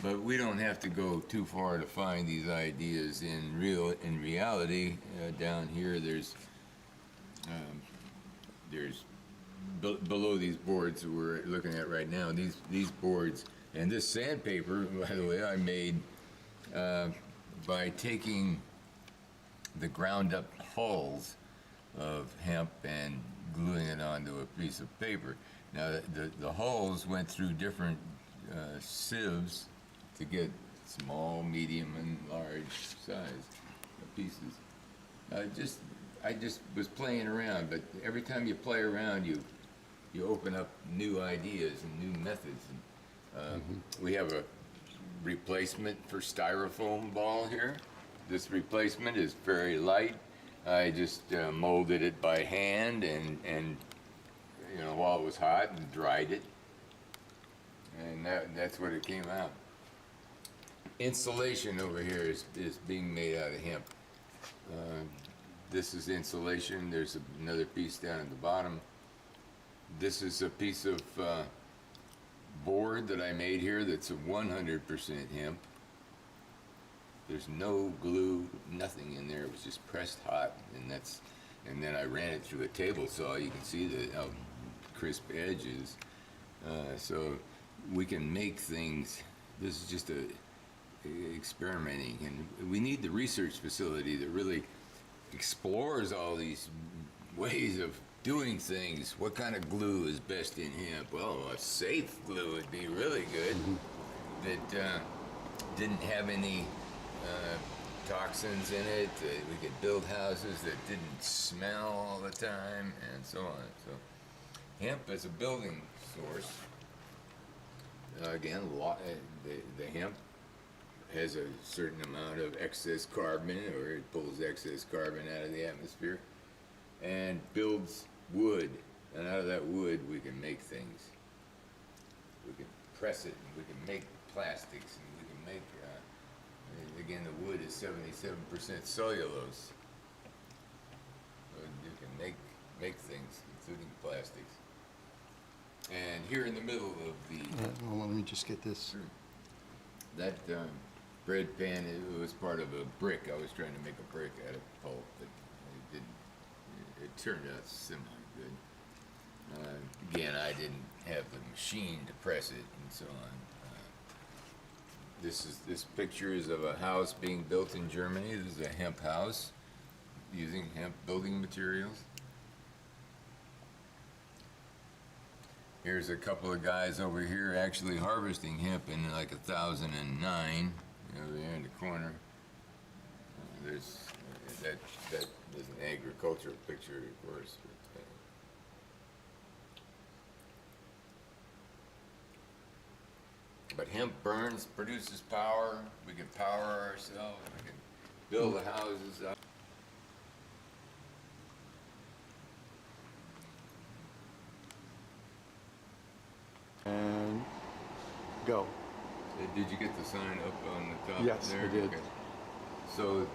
but we don't have to go too far to find these ideas in reality. Down here, there's below these boards that we're looking at right now. These boards and this sandpaper, by the way, I made by taking the ground up hulls of hemp and gluing it onto a piece of paper. Now the hulls went through different sieves to get small, medium, and large size pieces. I just was playing around, but every time you play around, you open up new ideas and new methods. And, we have a replacement for styrofoam ball here. This replacement is very light. I just molded it by hand and you know, while it was hot, and dried it, and that's what it came out. Insulation over here is being made out of hemp. This is insulation. There's another piece down at the bottom. This is a piece of board that I made here that's 100% hemp. There's no glue, nothing in there. It was just pressed hot, and then I ran it through a table saw. You can see how crisp edges. So we can make things. This is just experimenting, and we need the research facility that really explores all these ways of doing things. What kind of glue is best in hemp? Well, a safe glue would be really good, that didn't have any toxins in it. We could build houses that didn't smell all the time, and so on. So hemp as a building source, again, the hemp has a certain amount of excess carbon, or it pulls excess carbon out of the atmosphere and builds wood, and out of that wood we can make things. We can press it, and we can make plastics, and we can make again, the wood is 77% cellulose, so you can make things, including plastics. And here in the middle of the Well, let me just get this. that bread pan, it was part of a brick. I was trying to make a brick out of pulp, but it didn't. It turned out semi-good. Again, I didn't have the machine to press it and so on. This picture is of a house being built in Germany. This is a hemp house using hemp building materials. Here's a couple of guys over here actually harvesting hemp in like 1009. Over there in the corner. There's that is an agricultural picture, of course. But hemp burns, produces power. We can power ourselves. We can build the houses up. And go. Did you get the sign up on the top Yes, there? I did. Okay. So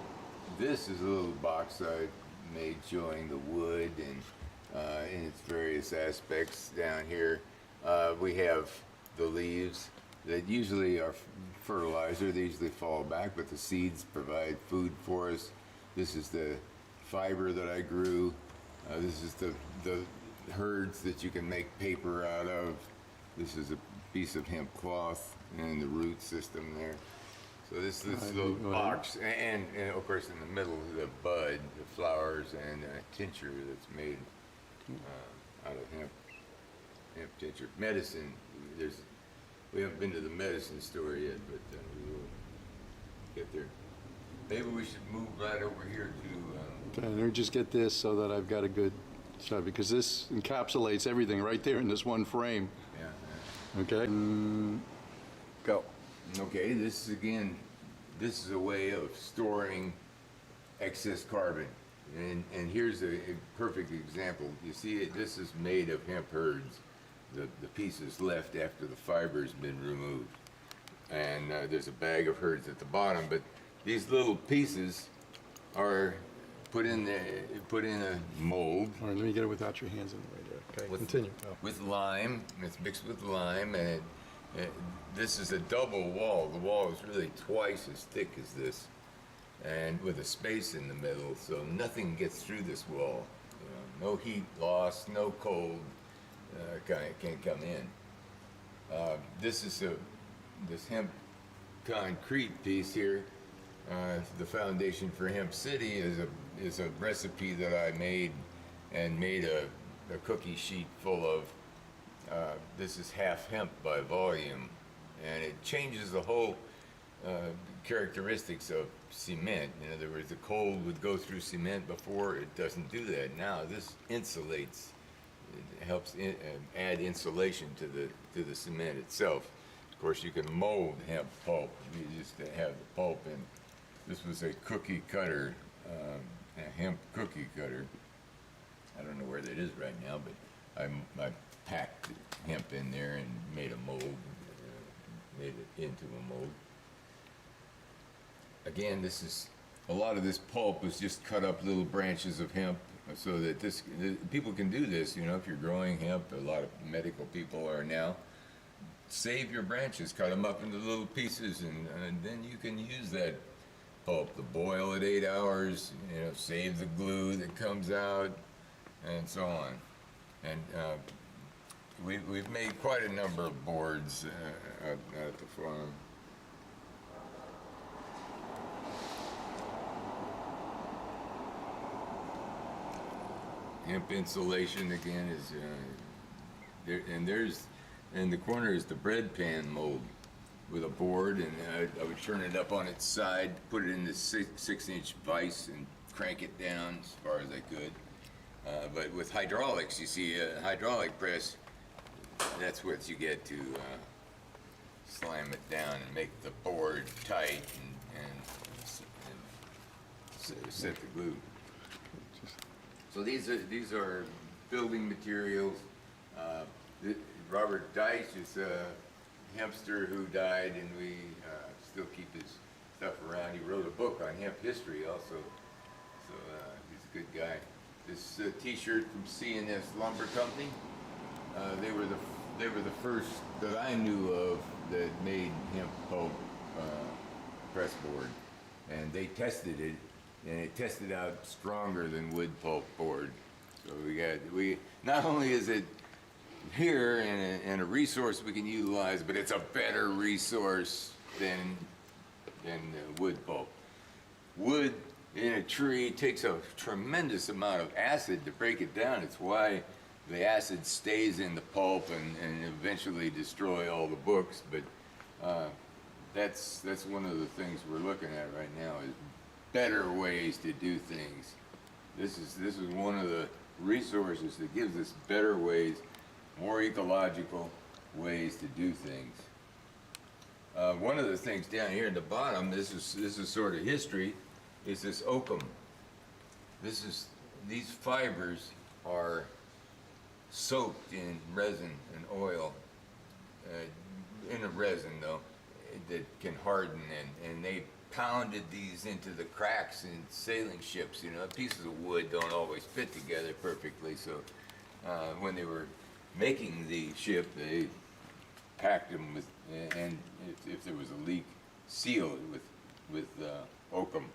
this is a little box I made showing the wood and in its various aspects. Down here we have the leaves that usually are fertilizer. They usually fall back, but the seeds provide food for us. This is the fiber that I grew. This is the herds that you can make paper out of. This is a piece of hemp cloth and the root system there. So this little box, and of course in the middle the bud, the flowers, and a tincture that's made out of hemp tincture. Medicine, we haven't been to the medicine store yet, but we will get there. Maybe we should move right over here to... Okay, let me just get this so that I've got a good shot, because this encapsulates everything right there in this one frame. Yeah. Okay. Go. Okay, this is a way of storing excess carbon. And here's a perfect example. You see it, this is made of hemp herds, the pieces left after the fiber's been removed. and there's a bag of herds at the bottom. But these little pieces are put in a mold All right, let me get it without your hands in the way there. Okay, with, continue. Oh. with lime. It's mixed with lime, and this is a double wall. The wall is really twice as thick as this, and with a space in the middle, so nothing gets through this wall. You know, no heat loss, no cold can come in. This hemp concrete piece here. The foundation for Hemp City is a recipe that I made a cookie sheet full of. This is half hemp by volume, and it changes the whole characteristics of cement. In other words, the cold would go through cement before. It doesn't do that now. This insulates. It helps add insulation to the cement itself. Of course, you can mold hemp pulp. You just have the pulp in. This was a cookie cutter, a hemp cookie cutter. I don't know where that is right now, but I packed hemp in there and made a mold, made it into a mold. Again, a lot of this pulp was just cut up little branches of hemp so that people can do this, you know, if you're growing hemp, a lot of medical people are now. Save your branches, cut them up into little pieces, and then you can use that pulp to boil it 8 hours, you know, save the glue that comes out, and so on. And we've made quite a number of boards at the farm. Hemp insulation again is there, and there's in the corner is the bread pan mold with a board, and I would turn it up on its side, put it in this 6-inch vise, and crank it down as far as I could. But with hydraulics, you see a hydraulic press, that's what you get to slam it down and make the board tight and set the glue. So these are building materials. Robert Dice is a hempster who died, and we still keep his stuff around. He wrote a book on hemp history also, so he's a good guy. This T-shirt from C&S Lumber Company. They were the first that I knew of that made hemp pulp press board, and they tested it, and it tested out stronger than wood pulp board. So we not only is it here and a resource we can utilize, but it's a better resource than wood pulp. Wood in a tree takes a tremendous amount of acid to break it down. It's why the acid stays in the pulp and eventually destroy all the books. But that's one of the things we're looking at right now is better ways to do things. This is one of the resources that gives us better ways, more ecological ways to do things. One of the things down here at the bottom, this is sort of history, is this oakum. These fibers are soaked in resin and oil, in a resin though, that can harden, and they pounded these into the cracks in sailing ships. You know, pieces of wood don't always fit together perfectly, so when they were making the ship, they packed them with, and if there was a leak, seal it with oakum.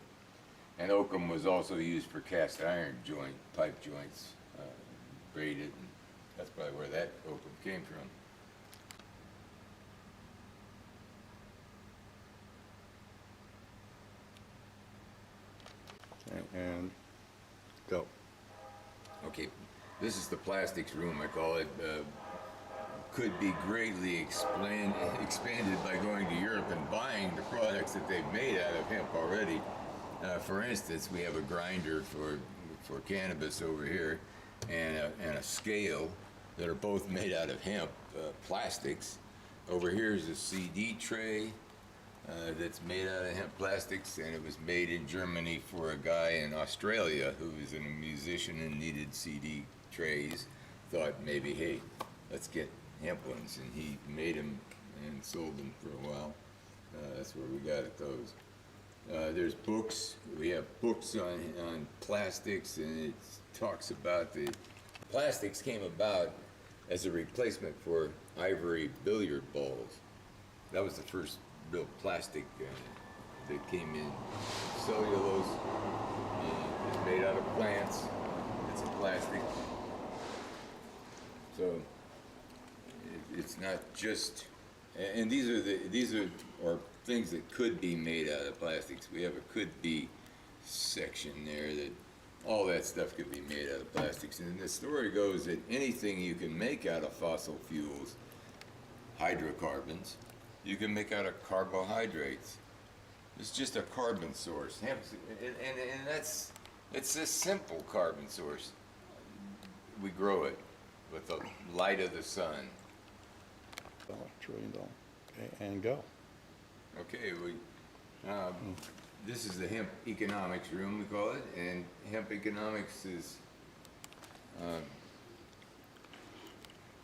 And oakum was also used for cast iron pipe joints, braided, and that's probably where that oakum came from. And go. Okay, this is the plastics room, I call it. Could be greatly expanded by going to Europe and buying the products that they've made out of hemp already. For instance, we have a grinder for cannabis over here, and a scale that are both made out of hemp plastics. Over here is a CD tray that's made out of hemp plastics, and it was made in Germany for a guy in Australia who was a musician and needed CD trays. Thought maybe, hey, let's get hemp ones, and he made them and sold them for a while. That's where we got it, those. There's books. We have books on plastics, and it talks about the plastics came about as a replacement for ivory billiard balls. That was the first real plastic that came in. Cellulose is made out of plants. It's a plastic. So it's not just, and these are things that could be made out of plastics. We have a could be section there that all that stuff could be made out of plastics. And the story goes that anything you can make out of fossil fuels, hydrocarbons, you can make out of carbohydrates. It's just a carbon source. And it's a simple carbon source. We grow it with the light of the sun. $1 trillion. Okay, and go. Okay, this is the hemp economics room, we call it, and hemp economics is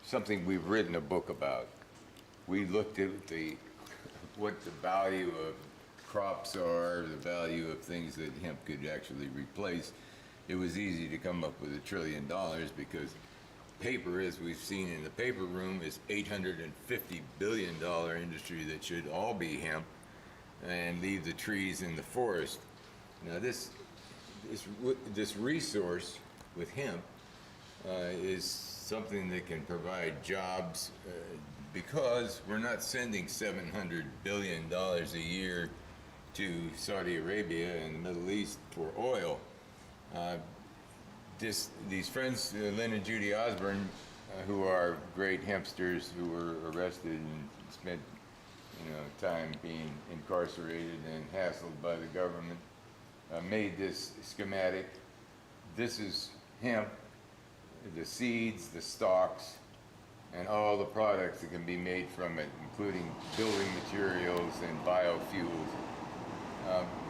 something we've written a book about. We looked at what the value of crops are, the value of things that hemp could actually replace. It was easy to come up with $1 trillion because paper, as we've seen in the paper room, is $850 billion industry that should all be hemp and leave the trees in the forest. Now this resource with hemp is something that can provide jobs because we're not sending $700 billion a year to Saudi Arabia and the Middle East for oil. These friends, Lynn and Judy Osborne, who are great hempsters who were arrested and spent time being incarcerated and hassled by the government, made this schematic. This is hemp, the seeds, the stalks, and all the products that can be made from it, including building materials and biofuels.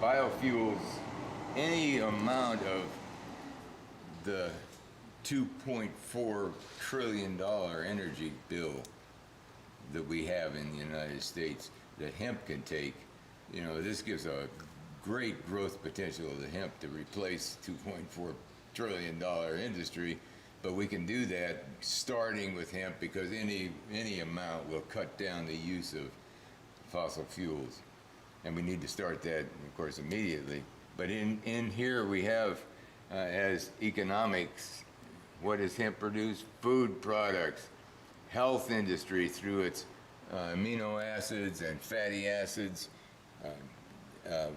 Biofuels, any amount of the $2.4 trillion energy bill that we have in the United States that hemp can take, this gives a great growth potential of the hemp to replace $2.4 trillion industry. But we can do that starting with hemp because any amount will cut down the use of fossil fuels. And we need to start that, of course, immediately. But in here we have, as economics, what does hemp produce? Food products, health industry through its amino acids and fatty acids.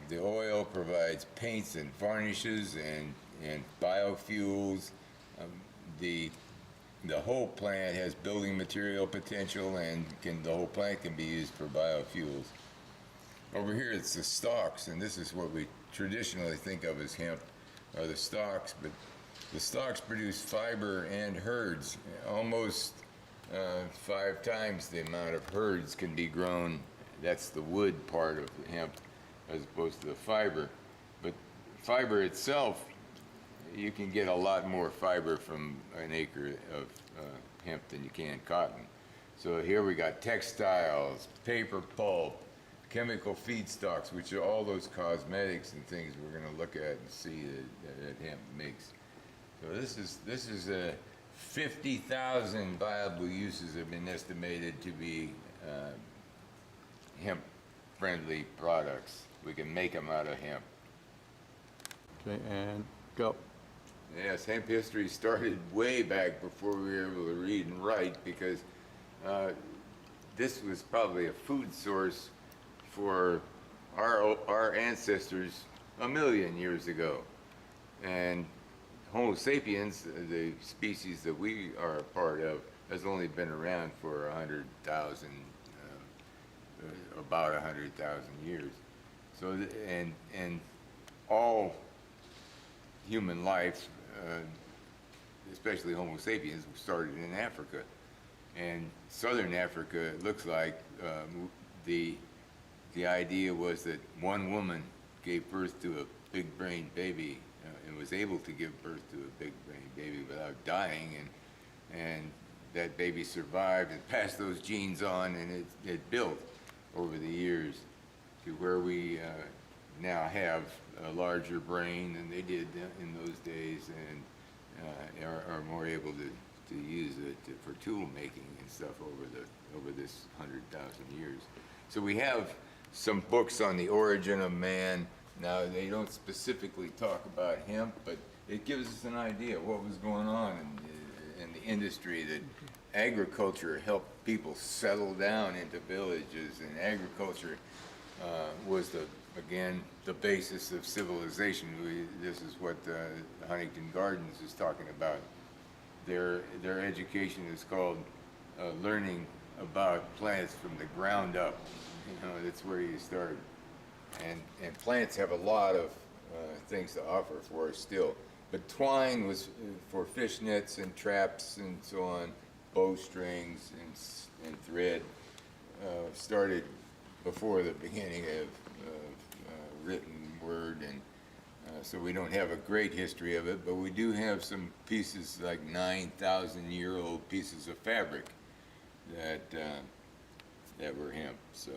The oil provides paints and varnishes and biofuels. The whole plant has building material potential, and the whole plant can be used for biofuels. Over here it's the stalks, and this is what we traditionally think of as hemp, are the stalks, but the stalks produce fiber and herds. Almost 5 times the amount of herds can be grown. That's the wood part of the hemp as opposed to the fiber. But fiber itself, you can get a lot more fiber from an acre of hemp than you can cotton. So here we got textiles, paper pulp, chemical feedstocks, which are all those cosmetics and things we're going to look at and see that hemp makes. So this is 50,000 viable uses have been estimated to be hemp-friendly products. We can make them out of hemp. Okay, and go. Yes, hemp history started way back before we were able to read and write because this was probably a food source for our ancestors 1 million years ago. And Homo sapiens, the species that we are a part of, has only been around for 100,000, about 100,000 years. So, and all human life, especially Homo sapiens, started in Africa. And southern Africa, it looks like the idea was that one woman gave birth to a big-brained baby and was able to give birth to a big-brained baby without dying, and that baby survived and passed those genes on, and it built over the years. to where we now have a larger brain than they did in those days, and are more able to use it for tool making and stuff over this 100,000 years. So we have some books on the origin of man. Now, they don't specifically talk about hemp, but it gives us an idea of what was going on in the industry, that agriculture helped people settle down into villages, and agriculture was again the basis of civilization. This is what Huntington Gardens is talking about. Their education is called learning about plants from the ground up. That's where you start. And plants have a lot of things to offer for us still. But twine was for fish nets and traps and so on, bowstrings and thread, started before the beginning of written word, and so we don't have a great history of it, but we do have some pieces, like 9,000-year-old pieces of fabric that were hemp. So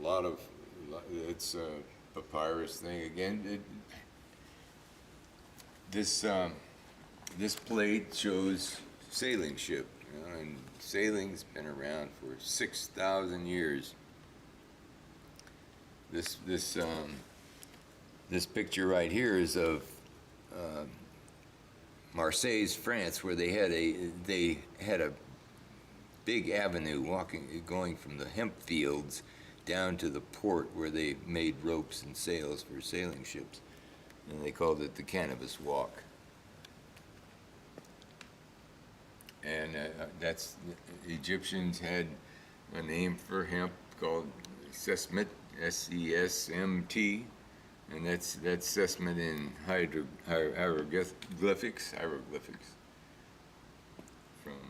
a lot of it's a papyrus thing again. This plate shows sailing ship, and sailing's been around for 6,000 years. This picture right here is of Marseille, France, where they had a big avenue going from the hemp fields down to the port where they made ropes and sails for sailing ships, and they called it the Cannabis Walk. And that's Egyptians had a name for hemp called Sesmet, S-E-S-M-T, and that's Sesmet in hieroglyphics. From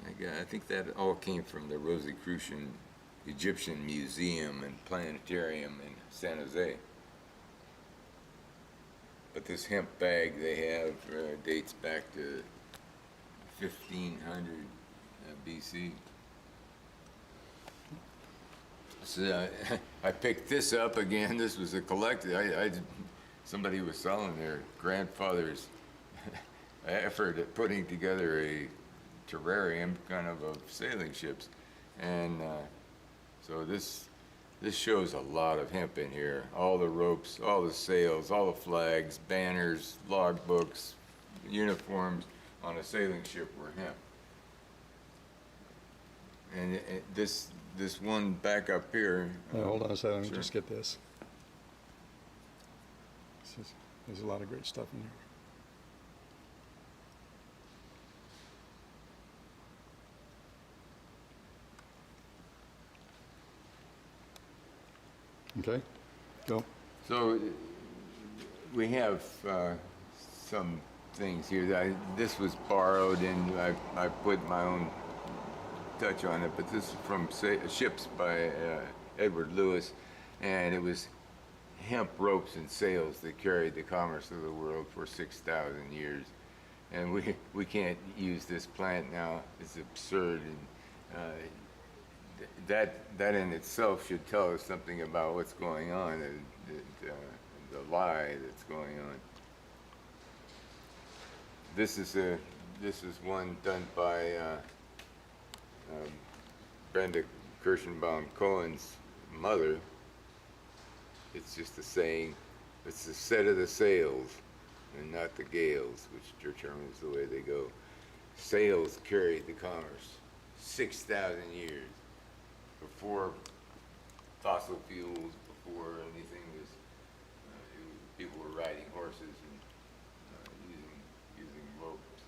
I think that all came from the Rosicrucian Egyptian Museum and Planetarium in San Jose. But this hemp bag they have dates back to 1500 BC. So I picked this up again. This was a collector. Somebody was selling their grandfather's effort at putting together a terrarium kind of sailing ships, and so this shows a lot of hemp in here. All the ropes, all the sails, all the flags, banners, logbooks, uniforms on a sailing ship were hemp. And this one back up here. Hold on a second, let me sure. just get this. There's a lot of great stuff in here. Okay, go. So we have some things here. This was borrowed, and I put my own touch on it, but this is from Ships by Edward Lewis, and it was hemp ropes and sails that carried the commerce of the world for 6,000 years. And we can't use this plant now. It's absurd. And that in itself should tell us something about what's going on, the lie that's going on. This is one done by Brenda Kirschenbaum Cohen's mother. It's just a saying. It's the set of the sails and not the gales, which determines the way they go. Sails carried the commerce 6,000 years. Before fossil fuels, before anything was, people were riding horses and using ropes.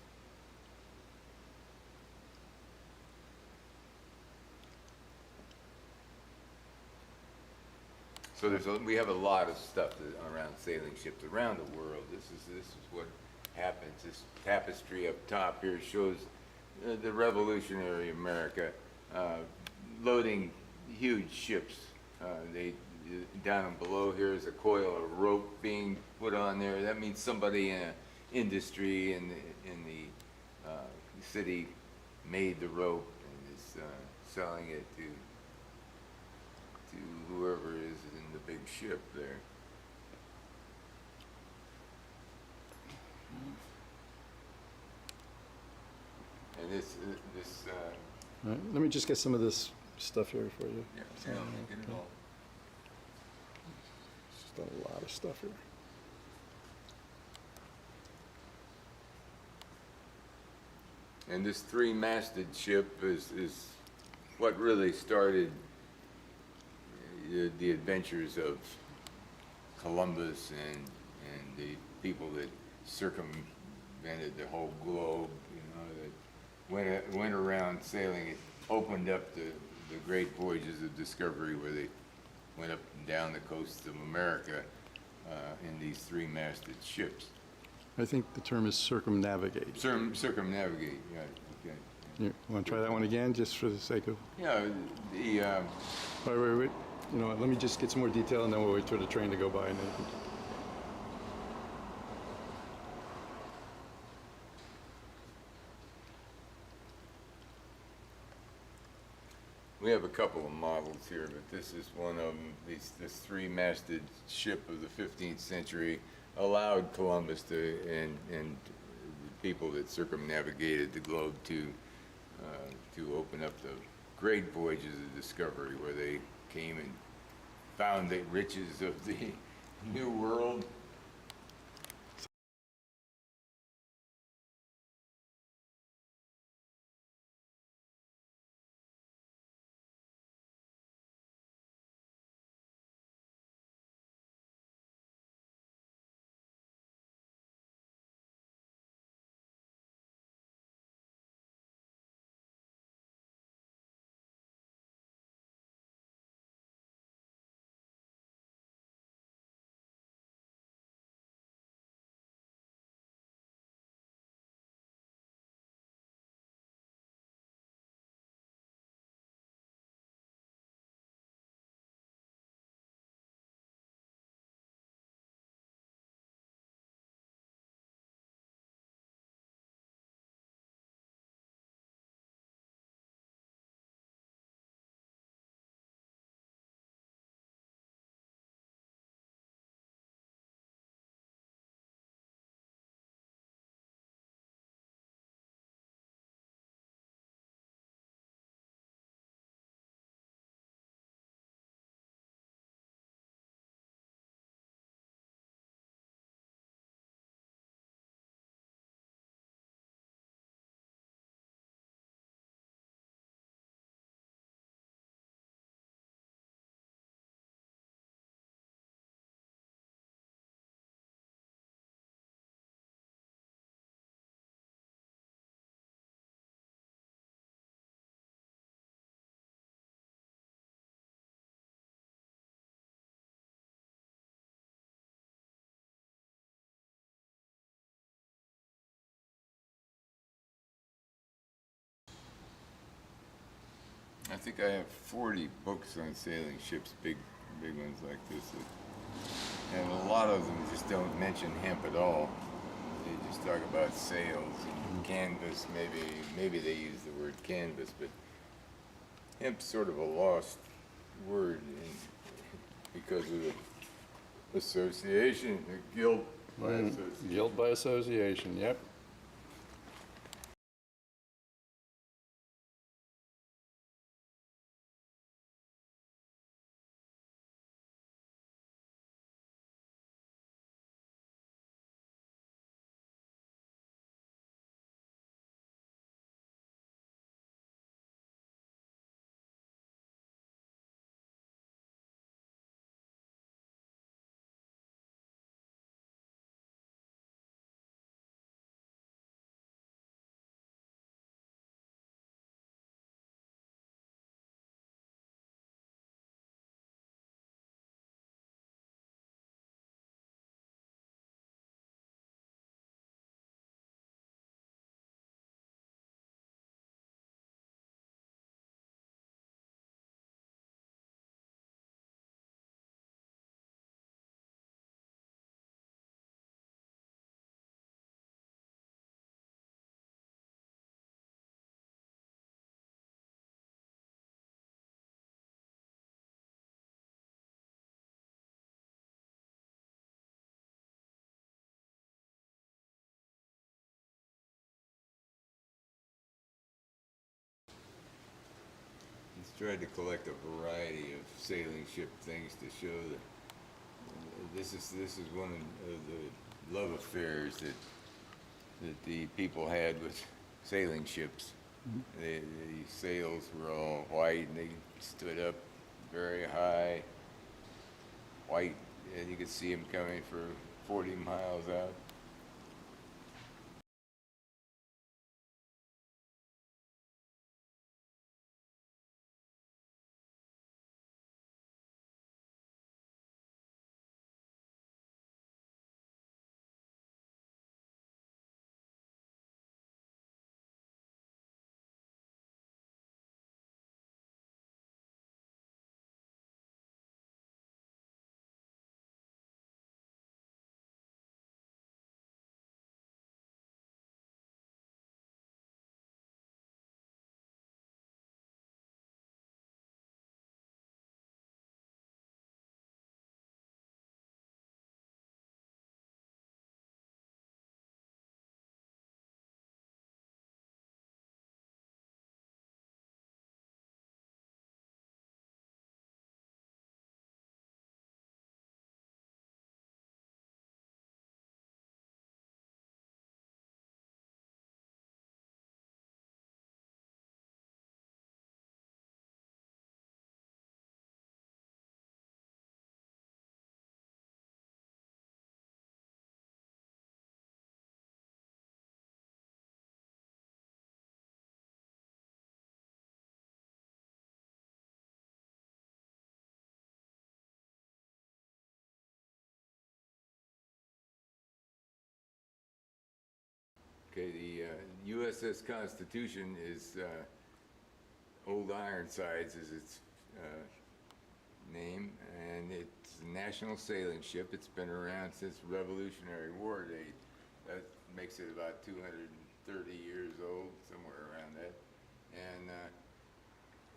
So we have a lot of stuff around sailing ships around the world. This is what happens. This tapestry up top here shows the revolutionary America. Loading huge ships. Down below here is a coil of rope being put on there. That means somebody in industry in the city made the rope and is selling it to to whoever is in the big ship there. And All right, let me just get some of this stuff here for you. yeah, get it all. Just a lot of stuff here. And this three-masted ship is what really started the adventures of Columbus and the people that circumvented the whole globe, you know, that went around sailing. It opened up the great voyages of discovery where they went up and down the coasts of America in these three-masted ships. I think the term is circumnavigate. Circumnavigate, yeah, okay. You want to try that one again, just for the sake of... Yeah, Wait. You know what, let me just get some more detail, and then we'll wait for the train to go by. And then... we have a couple of models here, but this is one of them. This three-masted ship of the 15th century allowed Columbus and the people that circumnavigated the globe to open up the great voyages of discovery, where they came and found the riches of the New World. I think I have 40 books on sailing ships, big ones like this. And a lot of them just don't mention hemp at all. They just talk about sails and canvas. Maybe they use the word canvas, but hemp's sort of a lost word because of the association, the guilt by association. Guilt by association, yep. tried to collect a variety of sailing ship things to show that this is one of the love affairs that the people had with sailing ships. The sails were all white and they stood up very high, white, and you could see them coming for 40 miles out. Okay, the USS Constitution is Old Ironsides is its name, and it's a national sailing ship. It's been around since Revolutionary War date. That makes it about 230 years old, somewhere around that. And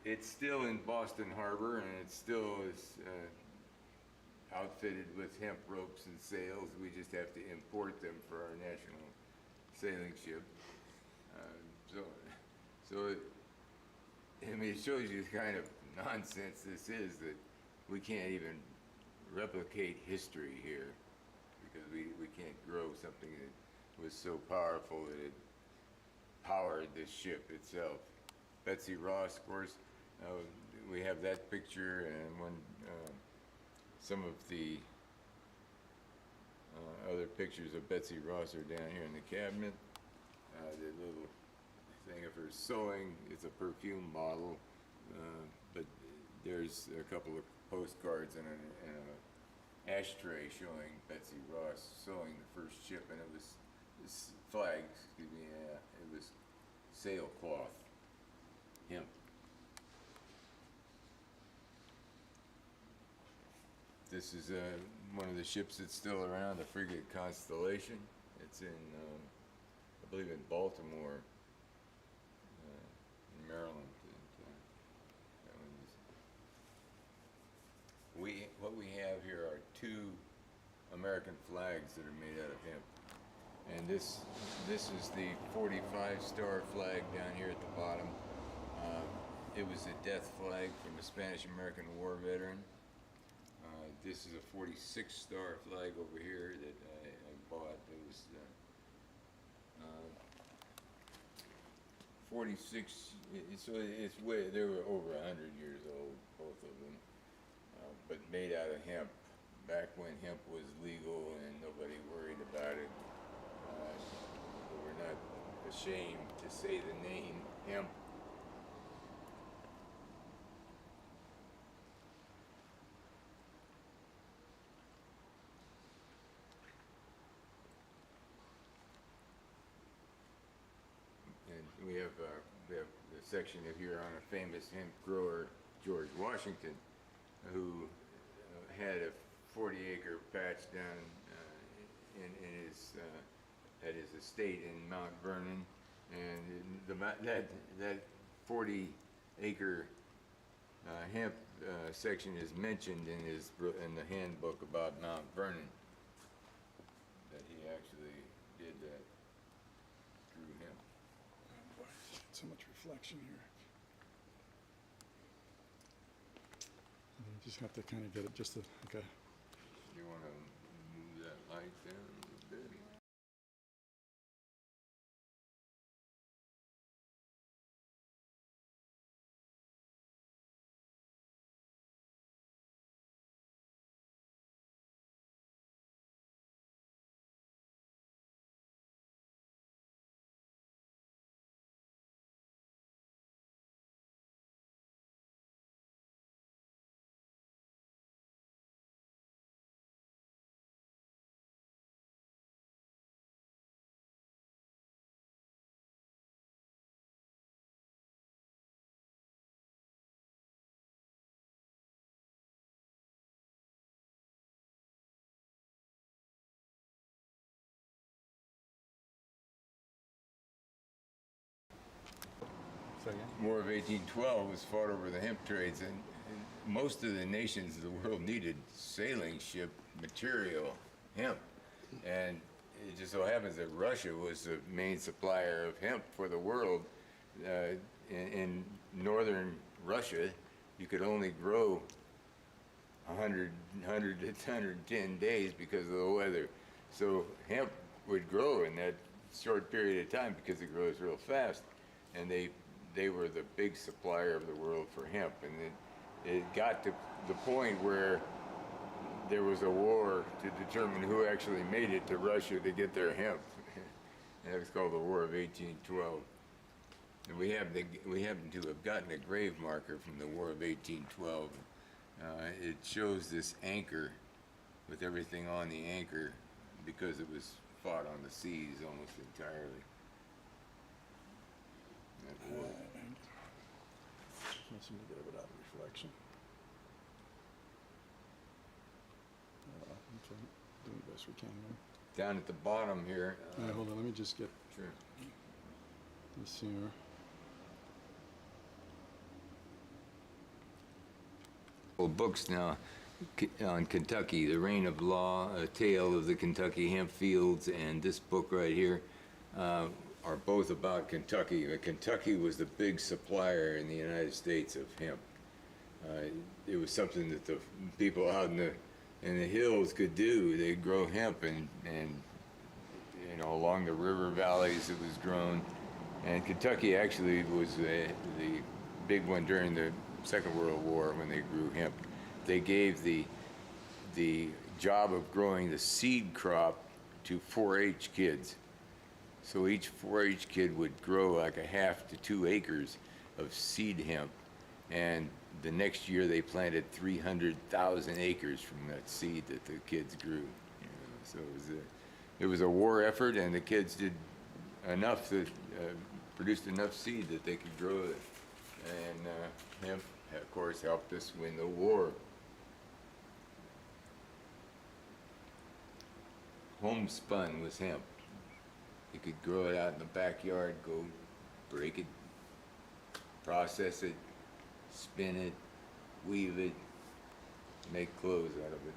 it's still in Boston Harbor, and it still is outfitted with hemp ropes and sails. We just have to import them for our national sailing ship. I mean, it shows you the kind of nonsense this is, that we can't even replicate history here because we can't grow something that was so powerful that it powered this ship itself. Betsy Ross, of course, we have that picture, and when some of the other pictures of Betsy Ross are down here in the cabinet. The little thing of her sewing, it's a perfume bottle, but there's a couple of postcards and an ashtray showing Betsy Ross sewing the first ship, and it was this flag, excuse me, it was sailcloth, hemp. This is one of the ships that's still around, the frigate Constellation. It's in, I believe, in Baltimore, in Maryland. What we have here are two American flags that are made out of hemp, and this is the 45-star flag down here at the bottom. It was a death flag from a Spanish-American war veteran. This is a 46-star flag over here that I bought. It was 46, so it's way, they were over 100 years old, both of them, but made out of hemp, back when hemp was legal and nobody worried about it. We were not ashamed to say the name hemp. We have a section here on a famous hemp grower, George Washington, who had a 40-acre patch down at his estate in Mount Vernon, and that 40-acre hemp section is mentioned in the handbook about Mount Vernon, that he actually did that through hemp. So much reflection here. just have to kind of get it just to, okay. You want to move that light down a little bit? So, yeah. War of 1812 was fought over the hemp trades, and most of the nations of the world needed sailing ship material, hemp. And it just so happens that Russia was the main supplier of hemp for the world. In northern Russia, you could only grow 100 to 110 days because of the weather. So hemp would grow in that short period of time because it grows real fast. And they were the big supplier of the world for hemp. And it got to the point where there was a war to determine who actually made it to Russia to get their hemp. And it was called the War of 1812. And we happen to have gotten a grave marker from the War of 1812. It shows this anchor with everything on the anchor because it was fought on the seas almost entirely. That war. Can't seem to get it without reflection. Okay, doing the best we can here. Down at the bottom here. All right, hold on, let me just get Sure. this here. Books now on Kentucky, The Reign of Law, A Tale of the Kentucky Hemp Fields, and this book right here are both about Kentucky. Kentucky was the big supplier in the United States of hemp. It was something that the people out in the hills could do. They'd grow hemp, and you know, along the river valleys it was grown. And Kentucky actually was the big one during the Second World War when they grew hemp. They gave the job of growing the seed crop to 4-H kids. So each 4-H kid would grow like a half to 2 acres of seed hemp, and the next year they planted 300,000 acres from that seed that the kids grew. You know, so it was a war effort, and the kids did enough that produced enough seed that they could grow it. And hemp, of course, helped us win the war. Homespun was hemp. You could grow it out in the backyard, go break it, process it, spin it, weave it, make clothes out of it.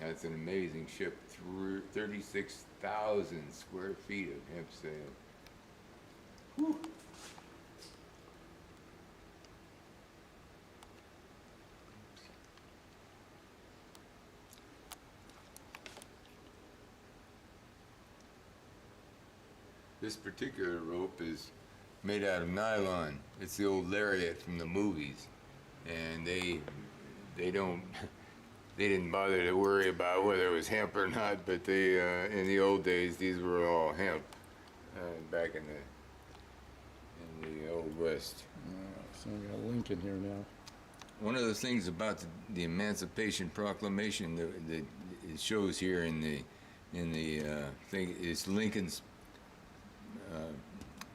That's an amazing ship, 36,000 square feet of hemp sail. Whew. This particular rope is made out of nylon. It's the old lariat from the movies, and they don't they didn't bother to worry about whether it was hemp or not. But they in the old days these were all hemp back in the old west. So we got a link in here now. One of the things about the Emancipation Proclamation that it shows here in the thing is Lincoln's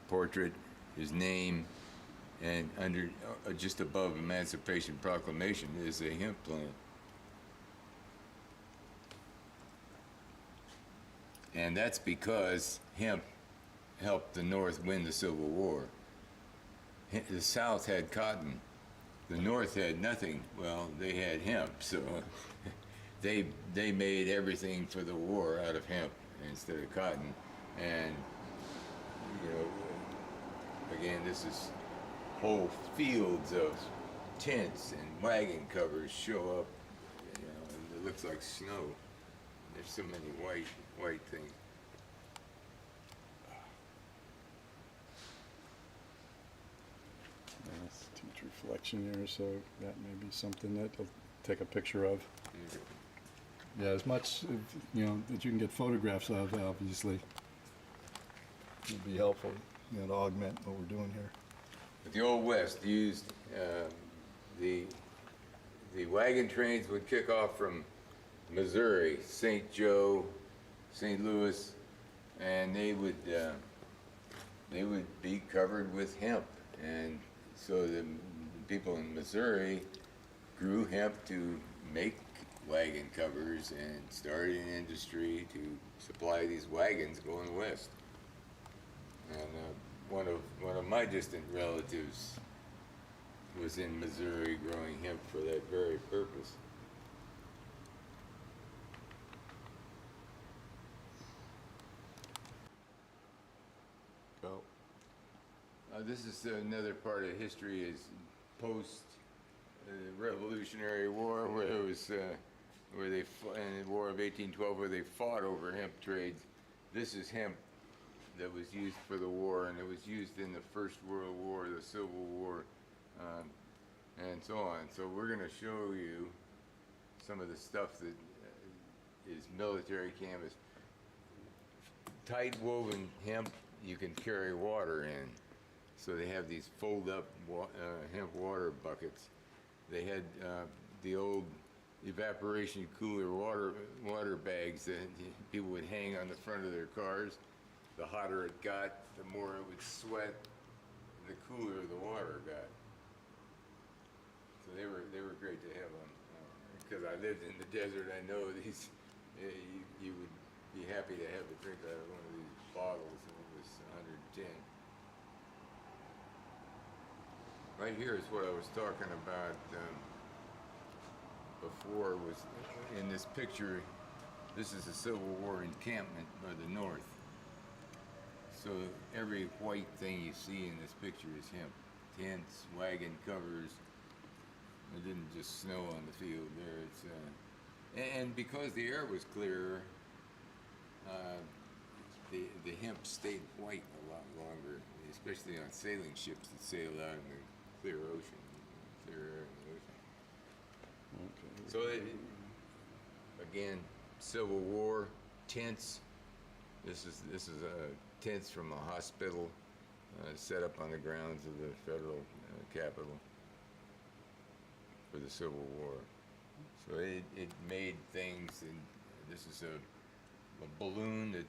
portrait, his name, and under just above Emancipation Proclamation is a hemp plant. And that's because hemp helped the North win the Civil War. The South had cotton. The North had nothing. Well, they had hemp, so they made everything for the war out of hemp instead of cotton, and you know, again, this is whole fields of tents and wagon covers show up, you know, and it looks like snow. There's so many white things. That's teach reflection here, so that may be something that I'll take a picture of. Yeah, as much, you know, that you can get photographs of, obviously, would be helpful, you know, to augment what we're doing here. But the Old West used the wagon trains would kick off from Missouri, St. Joe, St. Louis, and they would be covered with hemp, and so the people in Missouri grew hemp to make wagon covers and started an industry to supply these wagons going west. And one of my distant relatives was in Missouri growing hemp for that very purpose. Go. This is another part of history is post Revolutionary War, where it was where they in the War of 1812 where they fought over hemp trades. This is hemp that was used for the war, and it was used in the First World War, the Civil War, and so on. So we're going to show you some of the stuff that is military canvas. Tight woven hemp you can carry water in. So they have these fold-up hemp water buckets. They had the old evaporation cooler water bags that people would hang on the front of their cars. The hotter it got, the more it would sweat, the cooler the water got. So they were great to have on. Because I lived in the desert, I know these. You would be happy to have a drink out of one of these bottles, and it was 110. Right here is what I was talking about before. Was in this picture. This is a Civil War encampment by the North. So every white thing you see in this picture is hemp. Tents, wagon covers. It didn't just snow on the field there. It's and because the air was clearer, the hemp stayed white a lot longer, especially on sailing ships that sail out in the clear ocean, clear air in the ocean. Okay. So again, Civil War tents. This is tents from a hospital set up on the grounds of the federal capital for the Civil War. So it made things, and this is a balloon that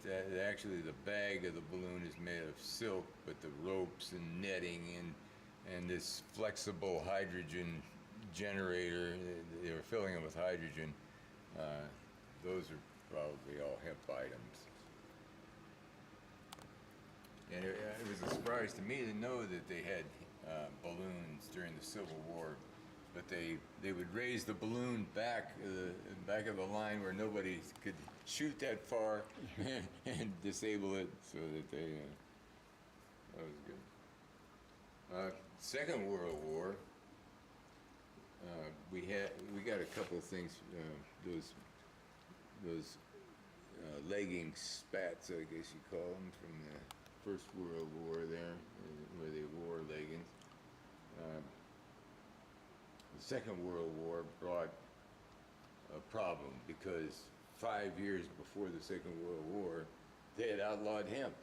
actually the bag of the balloon is made of silk, but the ropes and netting and this flexible hydrogen generator, they were filling it with hydrogen. Those are probably all hemp items. And it was a surprise to me to know that they had balloons during the Civil War, but they would raise the balloon back of the line where nobody could shoot that far and disable it, so that that was good. Second World War, we got a couple of things, those legging spats, I guess you call them, from the First World War there, where they wore leggings. The Second World War brought a problem because 5 years before the Second World War, they had outlawed hemp.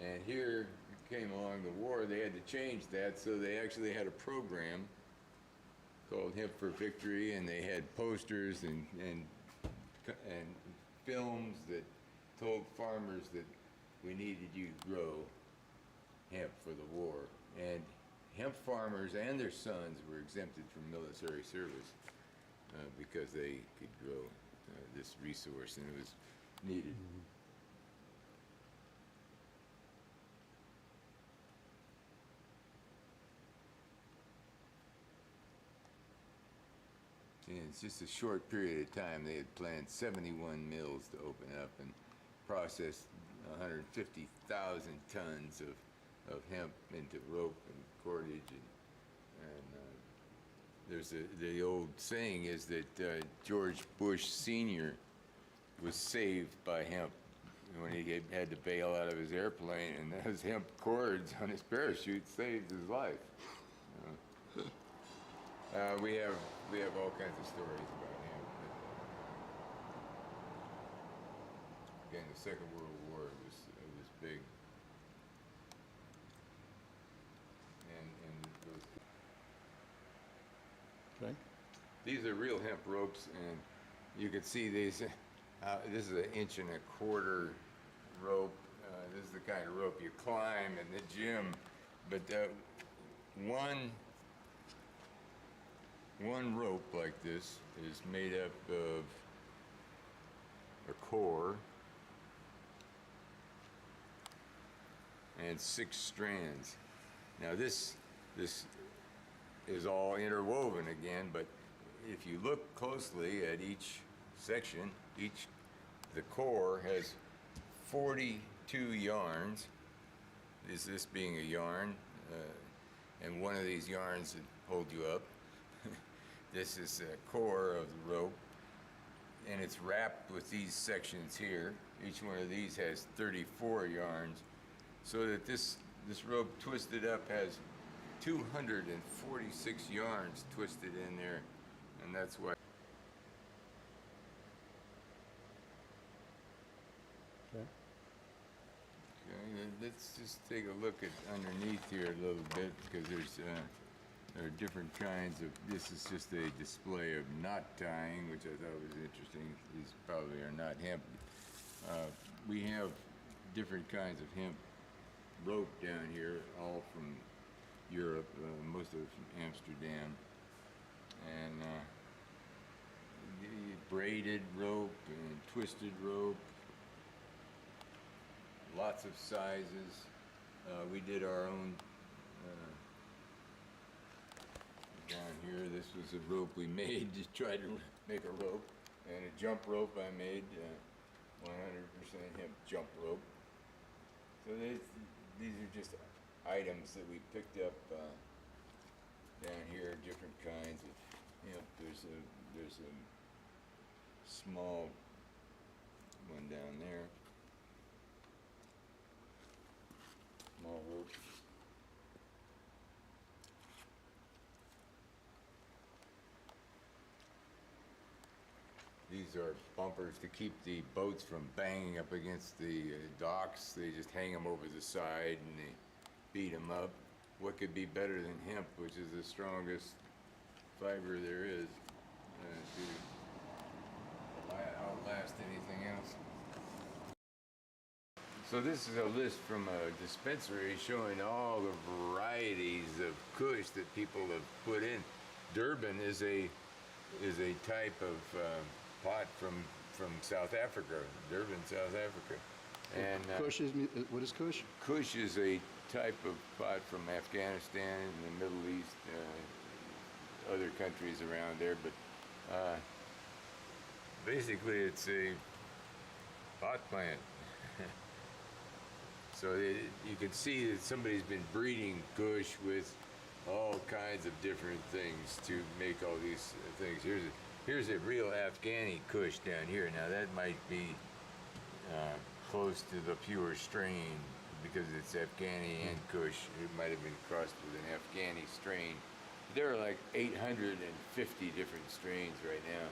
And here came along the war, they had to change that, so they actually had a program called Hemp for Victory, and they had posters and films that told farmers that we needed you to grow hemp for the war. And hemp farmers and their sons were exempted from military service because they could grow this resource, and it was needed. In just a short period of time, they had planned 71 mills to open up and process 150,000 tons of hemp into rope and cordage. The old saying is that George Bush Sr. was saved by hemp when he had to bail out of his airplane, and those hemp cords on his parachute saved his life. We have all kinds of stories about hemp. Again, the Second World War was big, and those, Okay. these are real hemp ropes, and you can see these. This is an 1.25 inch rope. This is the kind of rope you climb in the gym, but one rope like this is made up of a core and 6 strands. Now this is all interwoven again, but if you look closely at each section, the core has 42 yarns. This being a yarn, and one of these yarns that hold you up. This is the core of the rope, and it's wrapped with these sections here. Each one of these has 34 yarns, so that this rope twisted up has 246 yarns twisted in there, and that's why. Okay. Okay, let's just take a look at underneath here a little bit, because there are different kinds of. This is just a display of knot tying, which I thought was interesting. These probably are not hemp. We have different kinds of hemp rope down here, all from Europe, most of it from Amsterdam, and the braided rope and twisted rope, lots of sizes. We did our own down here. This was a rope we made, just tried to make a rope, and a jump rope I made, 100% hemp jump rope. So these are just items that we picked up down here, different kinds of hemp. There's a small one down there, small rope. These are bumpers to keep the boats from banging up against the docks. They just hang them over the side and they beat them up. What could be better than hemp, which is the strongest fiber there is, to outlast anything else? So this is a list from a dispensary showing all the varieties of kush that people have put in. Durban is a type of pot from South Africa, Durban, South Africa. And Kush is, what is Kush? Kush is a type of pot from Afghanistan and the Middle East, other countries around there, but basically it's a pot plant. So you can see that somebody's been breeding kush with all kinds of different things to make all these things. Here's a real Afghani kush down here. Now that might be close to the pure strain because it's Afghani and kush. It might have been crossed with an Afghani strain. There are like 850 different strains right now,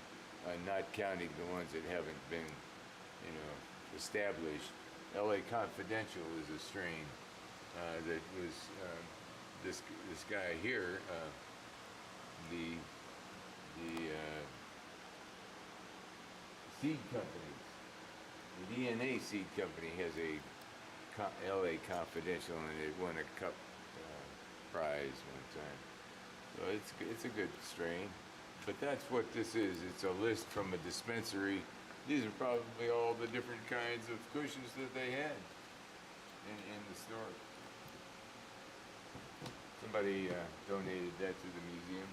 not counting the ones that haven't been, established. LA Confidential is a strain that was this guy here, the seed company, the DNA seed company has a LA Confidential, and it won a cup prize one time. So it's a good strain, but that's what this is. It's a list from a dispensary. These are probably all the different kinds of cushions that they had in the store. Somebody donated that to the museum.